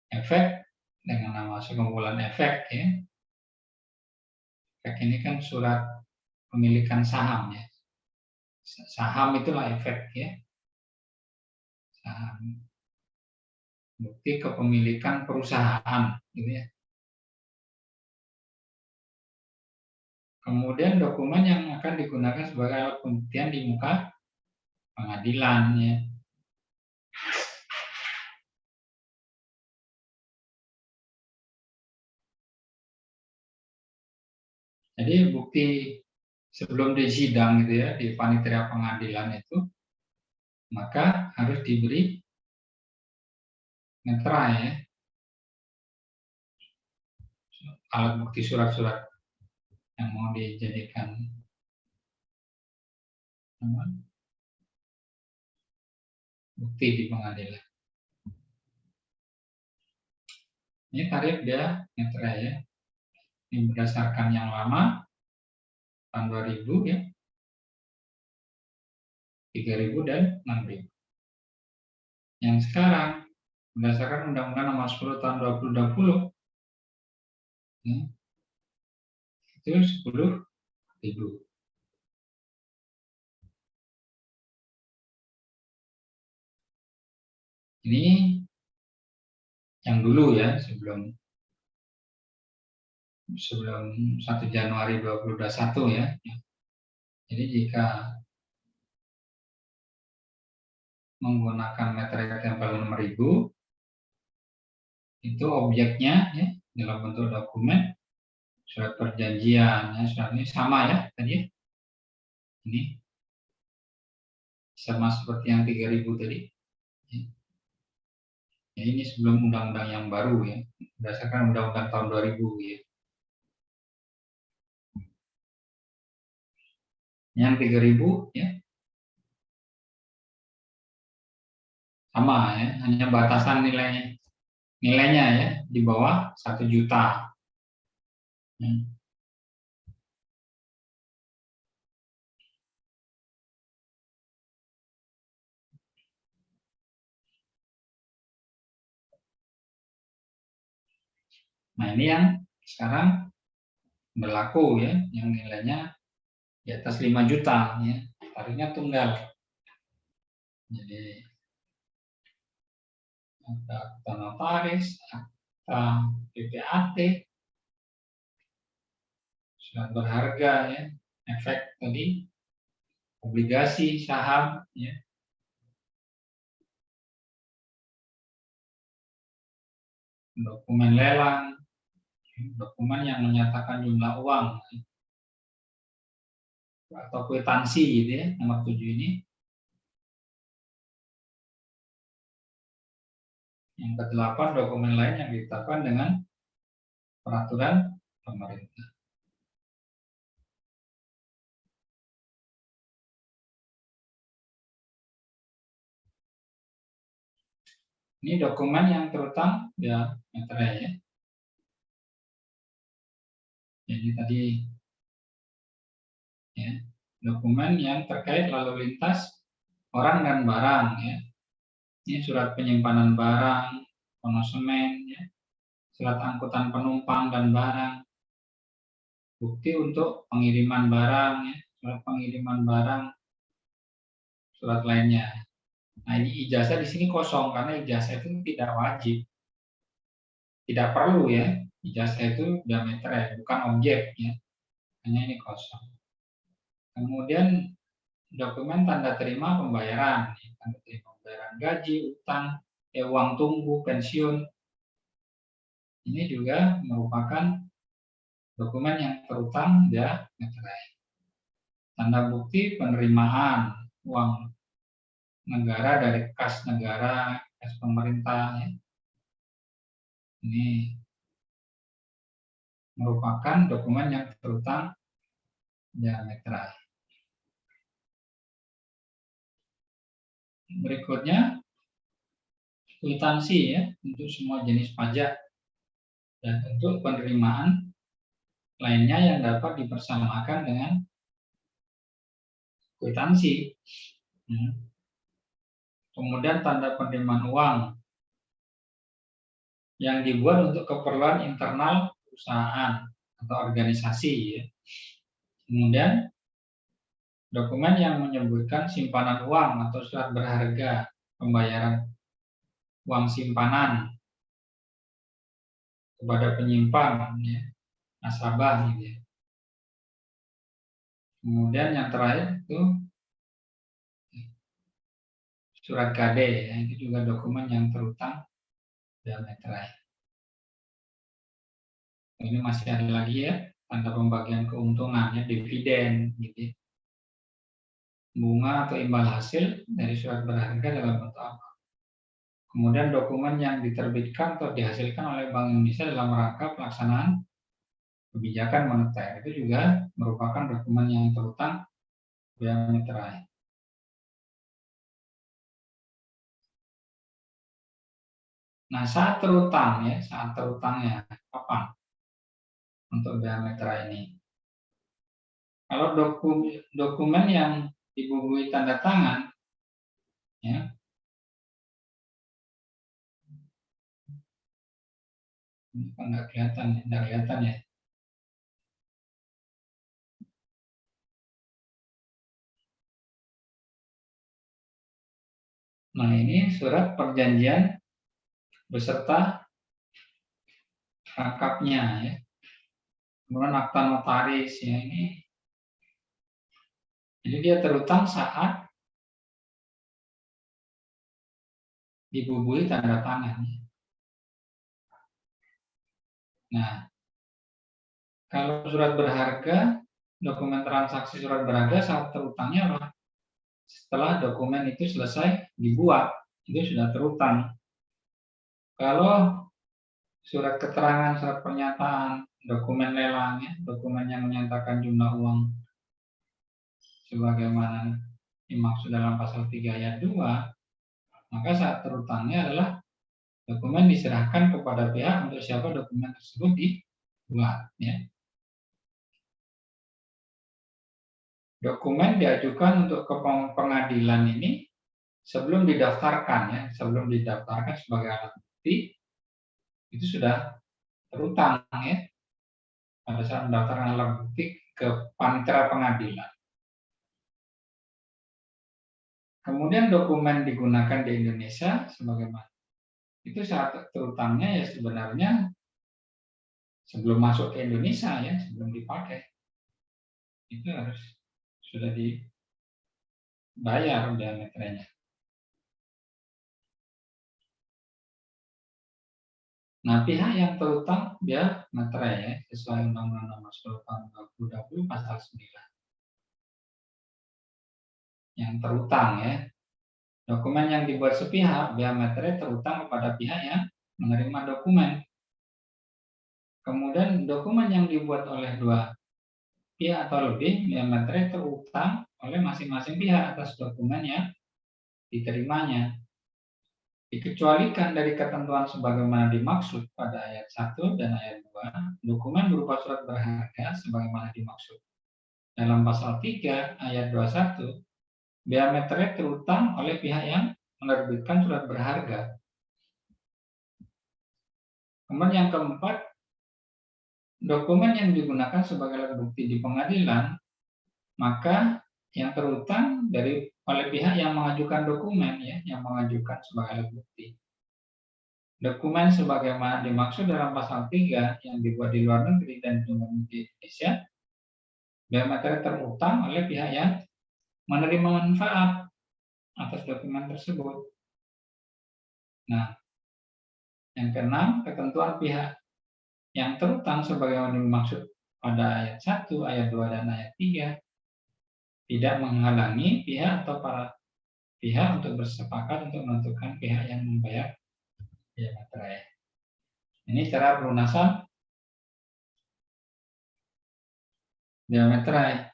Efek dengan nama sekumpulan efek, ya. Efek ini kan surat pemilikan saham, ya. Saham itulah efek, ya. Saham. Bukti kepemilikan perusahaan, gitu, ya. Kemudian dokumen yang akan digunakan sebagai alat pembuktian di muka pengadilan, ya. Jadi bukti sebelum disidang, gitu, ya, di panitia pengadilan itu, maka harus diberi meterai, ya. Alat bukti surat-surat yang mau dijadikan bukti di pengadilan. Ini tarif dia meterai ya. Ini berdasarkan yang lama tahun 2000 ya. 3.000 dan 6.000. Yang sekarang berdasarkan Undang-Undang Nomor 10 Tahun 2020 ya, itu 10.000. Ini yang dulu ya, sebelum 1 Januari 2021 ya. Jadi jika menggunakan meterai tempel nomor 1000 itu objeknya ya, dalam bentuk dokumen, surat perjanjian ya, surat ini sama ya tadi ya. Ini sama seperti yang 3.000 tadi ya, ini sebelum undang-undang yang baru ya, berdasarkan undang-undang tahun 2000 ya. Yang 3.000 ya sama ya, hanya batasan nilainya ya di bawah 1 juta ya. Nah ini yang sekarang berlaku ya, yang nilainya di atas 5 juta ya, tarifnya tunggal. Jadi ada akta notaris, akta PPAT, surat berharga ya, efek tadi, obligasi, saham ya. Dokumen lelang, dokumen yang menyatakan jumlah uang atau kwitansi gitu ya, nomor 7 ini. Yang ke-8 dokumen lain yang ditetapkan dengan peraturan pemerintah. Ini dokumen yang terutang ya meterai ya. Jadi tadi ya, dokumen yang terkait lalu lintas orang dan barang ya. Ini surat penyimpanan barang, konosemen ya, surat angkutan penumpang dan barang, bukti untuk pengiriman barang ya, surat pengiriman barang, surat lainnya. Nah ini ijazah di sini kosong karena ijazah itu tidak wajib, tidak perlu ya. Ijazah itu meterai, bukan objek ya, hanya ini kosong. Kemudian dokumen tanda terima pembayaran, tanda terima pembayaran gaji, utang, uang tunggu, pensiun. Ini juga merupakan dokumen yang terutang ya meterai. Tanda bukti penerimaan uang negara dari kas negara, kas pemerintah ya. Ini merupakan dokumen yang terutang ya meterai. Berikutnya kwitansi ya, untuk semua jenis pajak dan untuk penerimaan lainnya yang dapat dipersamakan dengan kwitansi. Kemudian tanda penerimaan uang yang dibuat untuk keperluan internal perusahaan atau organisasi ya. Kemudian dokumen yang menyebutkan simpanan uang atau surat berharga pembayaran uang simpanan kepada penyimpan ya, nasabah gitu ya. Kemudian yang terakhir itu surat KD ya, itu juga dokumen yang terutang dan meterai. Ini masih ada lagi ya, tanda pembagian keuntungan ya, dividen gitu ya. Bunga atau imbal hasil dari surat berharga dalam bentuk apa. Kemudian dokumen yang diterbitkan atau dihasilkan oleh Bank Indonesia dalam rangka pelaksanaan kebijakan moneter itu juga merupakan dokumen yang terutang bea materai. Nah, saat terutang ya, saat terutangnya kapan untuk bea materai ini? Kalau dokumen yang dibubuhi tanda tangan, ya, ini kan nggak kelihatan ya. Nah, ini surat perjanjian beserta akapnya ya. Kemudian akta notaris ya ini. Jadi dia terutang saat dibubuhi tanda tangan. Nah, kalau surat berharga, dokumen transaksi surat berharga saat terutangnya apa? Setelah dokumen itu selesai dibuat, itu sudah terutang. Kalau surat keterangan, surat pernyataan, dokumen lelang, ya, dokumen yang menyatakan jumlah uang sebagaimana dimaksud dalam pasal 3 ayat 2, maka saat terutangnya adalah dokumen diserahkan kepada pihak untuk siapa dokumen tersebut dibuat. Ya. Dokumen diajukan untuk ke pengadilan ini sebelum didaftarkan, ya, sebelum didaftarkan sebagai alat bukti, itu sudah terutang ya pada saat mendaftarkan alat bukti ke panitera pengadilan. Kemudian dokumen digunakan di Indonesia sebagaimana itu saat terutangnya ya sebenarnya sebelum masuk ke Indonesia ya, sebelum dipakai itu harus sudah dibayar bea materainya. Nah, pihak yang terutang bea materai ya, sesuai Undang-Undang Nomor 10 Tahun 2020 Pasal 9. Yang terutang ya, dokumen yang dibuat sepihak bea materai terutang kepada pihak yang menerima dokumen. Kemudian dokumen yang dibuat oleh dua pihak atau lebih bea materai terutang oleh masing-masing pihak atas dokumen yang diterimanya. Dikecualikan dari ketentuan sebagaimana dimaksud pada ayat 1 dan ayat 2, dokumen berupa surat berharga sebagaimana dimaksud dalam pasal 3 ayat 21, bea materai terutang oleh pihak yang menerbitkan surat berharga. Kemudian yang keempat, dokumen yang digunakan sebagai alat bukti di pengadilan, maka yang terutang oleh pihak yang mengajukan dokumen ya, yang mengajukan sebagai alat bukti. Dokumen sebagaimana dimaksud dalam pasal 3 yang dibuat di luar negeri dan di Indonesia, bea materai terutang oleh pihak yang menerima manfaat atas dokumen tersebut. Nah, yang keenam, ketentuan pihak yang terutang sebagaimana dimaksud pada ayat 1, ayat 2, dan ayat 3 tidak menghalangi pihak atau para pihak untuk bersepakat untuk menentukan pihak yang membayar bea materai. Ini cara pelunasan bea materai.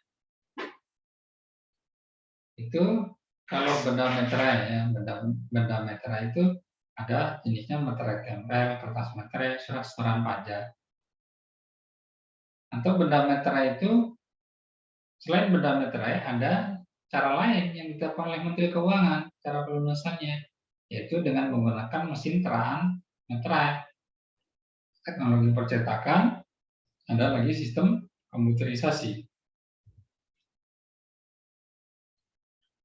Itu kalau benda materai ya, benda materai itu ada jenisnya materai tempel, kertas materai, surat setoran pajak. Atau benda materai itu selain benda materai ada cara lain yang ditetapkan oleh Menteri Keuangan cara pelunasannya, yaitu dengan menggunakan mesin terang materai. Teknologi percetakan, ada lagi sistem komputerisasi.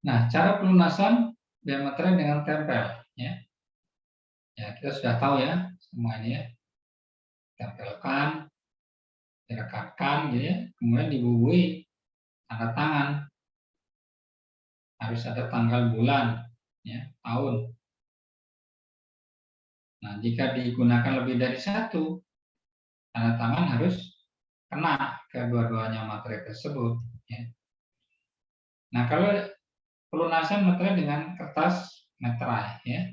Nah, cara pelunasan bea materai dengan tempel, ya. Ya, kita sudah tahu ya semua ini ya. Tempelkan, direkatkan, gitu ya. Kemudian dibubuhi tanda tangan. Harus ada tanggal bulan, ya, tahun. Nah, jika digunakan lebih dari satu, tanda tangan harus kena kedua-duanya materai tersebut. Ya. Nah, kalau pelunasan materai dengan kertas materai, ya,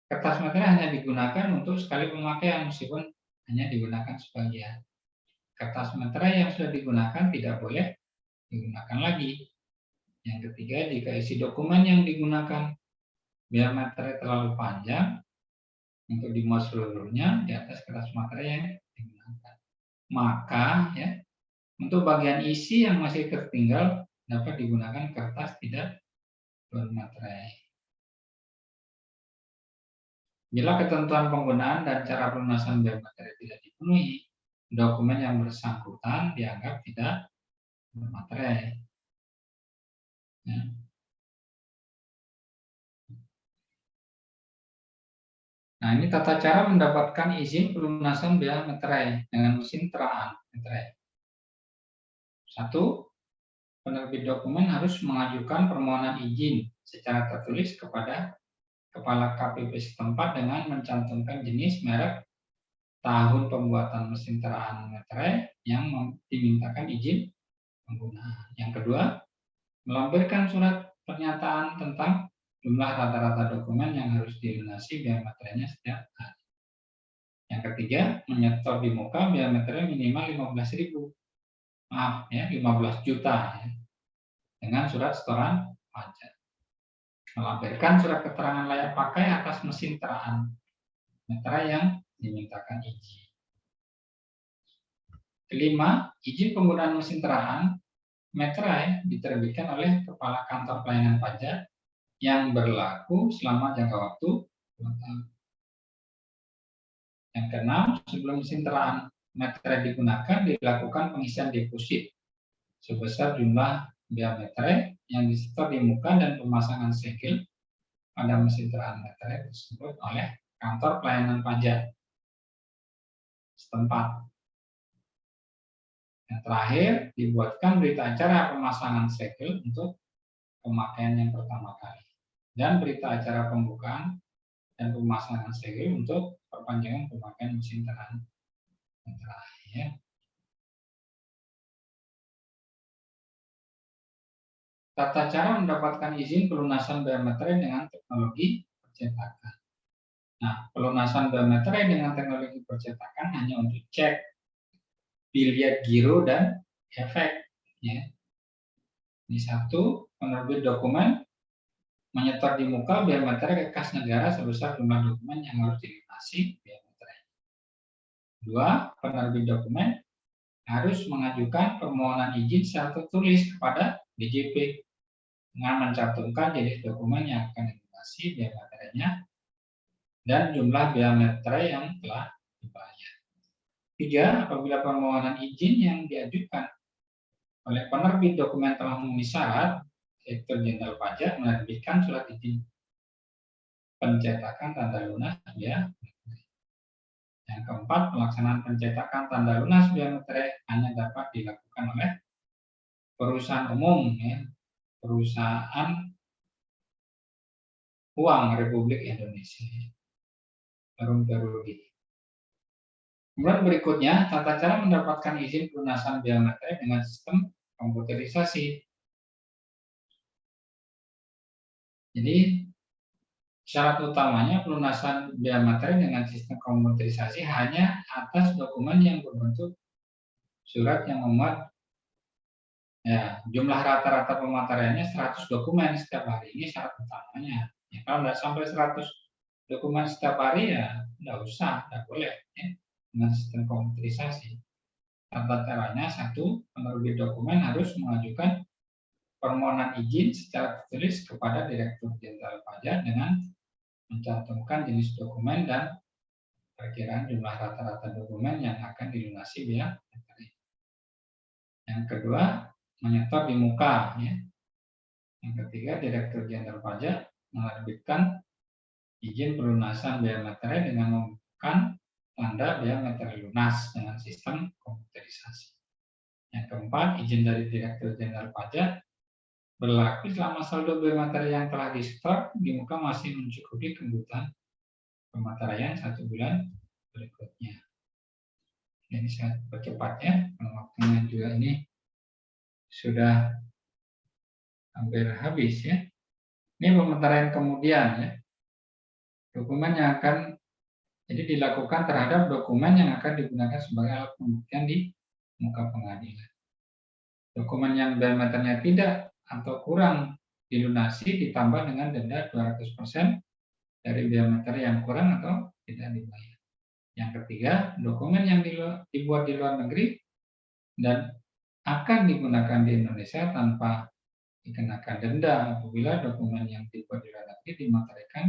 kertas materai hanya digunakan untuk sekali pemakaian meskipun hanya digunakan sebagian. Kertas materai yang sudah digunakan tidak boleh digunakan lagi. Yang ketiga, jika isi dokumen yang digunakan biaya materai terlalu panjang untuk dimuat seluruhnya di atas kertas materai yang digunakan, maka ya untuk bagian isi yang masih tertinggal dapat digunakan kertas tidak bermaterai. Bila ketentuan penggunaan dan cara pelunasan biaya materai tidak dipenuhi, dokumen yang bersangkutan dianggap tidak bermaterai. Ya. Nah, ini tata cara mendapatkan izin pelunasan biaya materai dengan mesin teraan materai. 1. Penerbit dokumen harus mengajukan permohonan izin secara tertulis kepada Kepala KPP setempat dengan mencantumkan jenis, merek, tahun pembuatan mesin teraan materai yang dimintakan izin penggunaan. Yang kedua, melampirkan surat pernyataan tentang jumlah rata-rata dokumen yang harus dilunasi biaya materainya setiap hari. Yang ketiga, menyetor di muka biaya materai minimal 15.000. Maaf ya, 15 juta ya, dengan surat setoran pajak. Melampirkan surat keterangan layak pakai atas mesin teraan materai yang dimintakan izin. Kelima, izin penggunaan mesin teraan materai diterbitkan oleh Kepala Kantor Pelayanan Pajak yang berlaku selama jangka waktu 2 tahun. Yang keenam, sebelum mesin teraan materai digunakan, dilakukan pengisian deposit sebesar jumlah biaya materai yang disetor di muka dan pemasangan segel pada mesin teraan materai tersebut oleh Kantor Pelayanan Pajak setempat. Yang terakhir, dibuatkan berita acara pemasangan segel untuk pemakaian yang pertama kali dan berita acara pembukaan dan pemasangan segel untuk perpanjangan pemakaian mesin teraan materai. Ya. Tata cara mendapatkan izin pelunasan biaya materai dengan teknologi percetakan. Nah, pelunasan biaya materai dengan teknologi percetakan hanya untuk cek, biliet giro, dan efek. Ya. Ini 1, penerbit dokumen menyetor di muka biaya materai ke kas negara sebesar jumlah dokumen yang harus dilunasi biaya materai. 2, penerbit dokumen harus mengajukan permohonan izin secara tertulis kepada DJP dengan mencantumkan jenis dokumen yang akan dilunasi biaya materainya dan jumlah biaya materai yang telah dibayar. 3, apabila permohonan izin yang diajukan oleh penerbit dokumen telah memenuhi syarat, Direktur Jenderal Pajak menerbitkan surat izin pencetakan tanda lunas biaya materai. Yang keempat, pelaksanaan pencetakan tanda lunas biaya materai hanya dapat dilakukan oleh perusahaan umum, ya, perusahaan uang Republik Indonesia. Perum Peruri. Kemudian berikutnya, tata cara mendapatkan izin pelunasan biaya materai dengan sistem komputerisasi. Jadi, syarat utamanya pelunasan biaya materai dengan sistem komputerisasi hanya atas dokumen yang berbentuk surat yang memuat ya, jumlah rata-rata pemateraiannya 100 dokumen setiap hari. Ini syarat utamanya. Ya, kalau tidak sampai 100 dokumen setiap hari ya tidak usah, tidak boleh ya, dengan sistem komputerisasi. Tata caranya 1, penerbit dokumen harus mengajukan permohonan izin secara tertulis kepada Direktur Jenderal Pajak dengan mencantumkan jenis dokumen dan perkiraan jumlah rata-rata dokumen yang akan dilunasi biaya materai. Yang kedua, menyetor di muka. Ya. Yang ketiga, Direktur Jenderal Pajak menerbitkan izin pelunasan biaya materai dengan membuka tanda biaya materai lunas dengan sistem komputerisasi. Yang keempat, izin dari Direktur Jenderal Pajak berlaku selama saldo biaya materai yang telah di-store di muka masih mencukupi kebutuhan pemateraian 1 bulan berikutnya. Ini saya percepat ya, waktunya juga ini sudah hampir habis ya. Ini pemateraian kemudian ya. Dokumen yang akan jadi dilakukan terhadap dokumen yang akan digunakan sebagai alat pembuktian di muka pengadilan. Dokumen yang diameternya tidak atau kurang dilunasi ditambah dengan denda 200% dari diameter yang kurang atau tidak dibayar. Yang ketiga, dokumen yang dibuat di luar negeri dan akan digunakan di Indonesia tanpa dikenakan denda apabila dokumen yang dibuat di luar negeri dimaterikan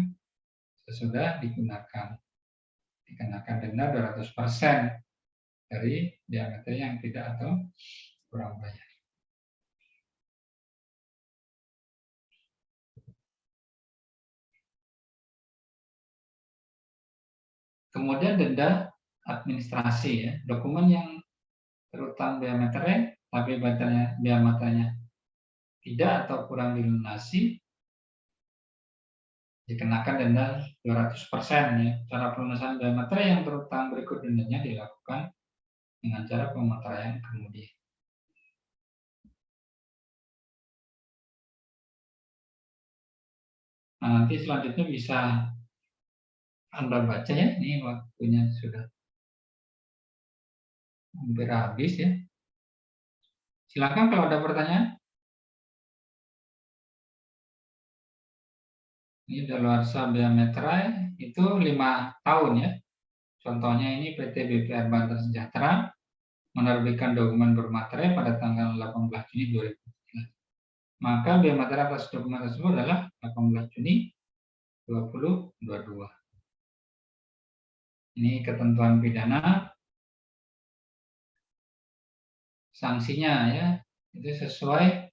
sesudah digunakan. Dikenakan denda 200% dari diameter yang tidak atau kurang bayar. Kemudian denda administrasi ya, dokumen yang terutang diameternya tapi diameternya tidak atau kurang dilunasi dikenakan denda 200% ya. Cara pelunasan diameter yang terutang berikut dendanya dilakukan dengan cara pemeteraian kemudian. Nah, nanti selanjutnya bisa Anda baca ya, ini waktunya sudah hampir habis ya. Silakan kalau ada pertanyaan. Ini daluarsa bea materai itu 5 tahun ya. Contohnya ini PT BPR Banten Sejahtera menerbitkan dokumen bermaterai pada tanggal 18 Juni 2019. Maka bea materai atas dokumen tersebut adalah 18 Juni 2022. Ini ketentuan pidana. Sanksinya ya, itu sesuai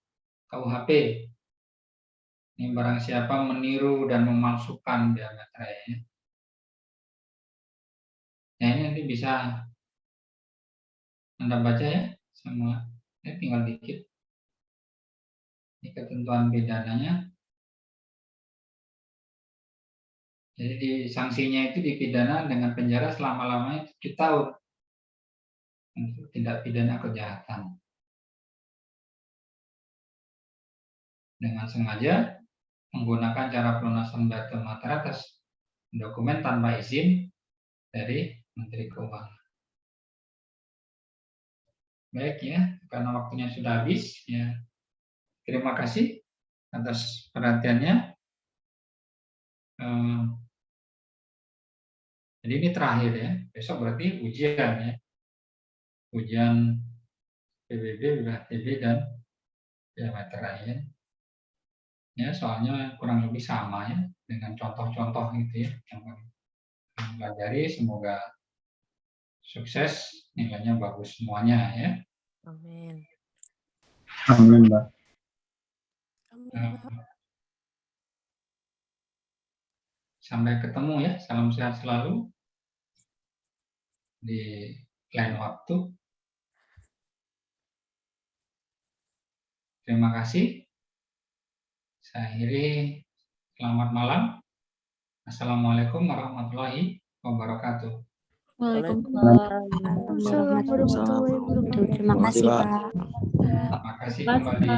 KUHP. Ini barang siapa meniru dan memalsukan bea materai ya. Ya, ini nanti bisa Anda baca ya semua. Ini tinggal dikit. Ini ketentuan pidananya. Jadi di sanksinya itu dipidana dengan penjara selama-lamanya 7 tahun untuk tindak pidana kejahatan. Dengan sengaja menggunakan cara pelunasan bea materai atas dokumen tanpa izin dari Menteri Keuangan. Baik ya, karena waktunya sudah habis ya. Terima kasih atas perhatiannya. Jadi ini terakhir ya. Besok berarti ujian ya. Ujian PBB, BPTB dan bea materai ya. Ya, soalnya kurang lebih sama ya dengan contoh-contoh gitu ya yang pelajari. Semoga sukses, nilainya bagus semuanya ya. Amin. Amin, Mbak. Sampai ketemu ya. Salam sehat selalu di lain waktu. Terima kasih. Saya akhiri. Selamat malam. Assalamualaikum warahmatullahi wabarakatuh. Waalaikumsalam. Assalamualaikum warahmatullahi wabarakatuh. Terima kasih, Pak. Terima kasih kembali.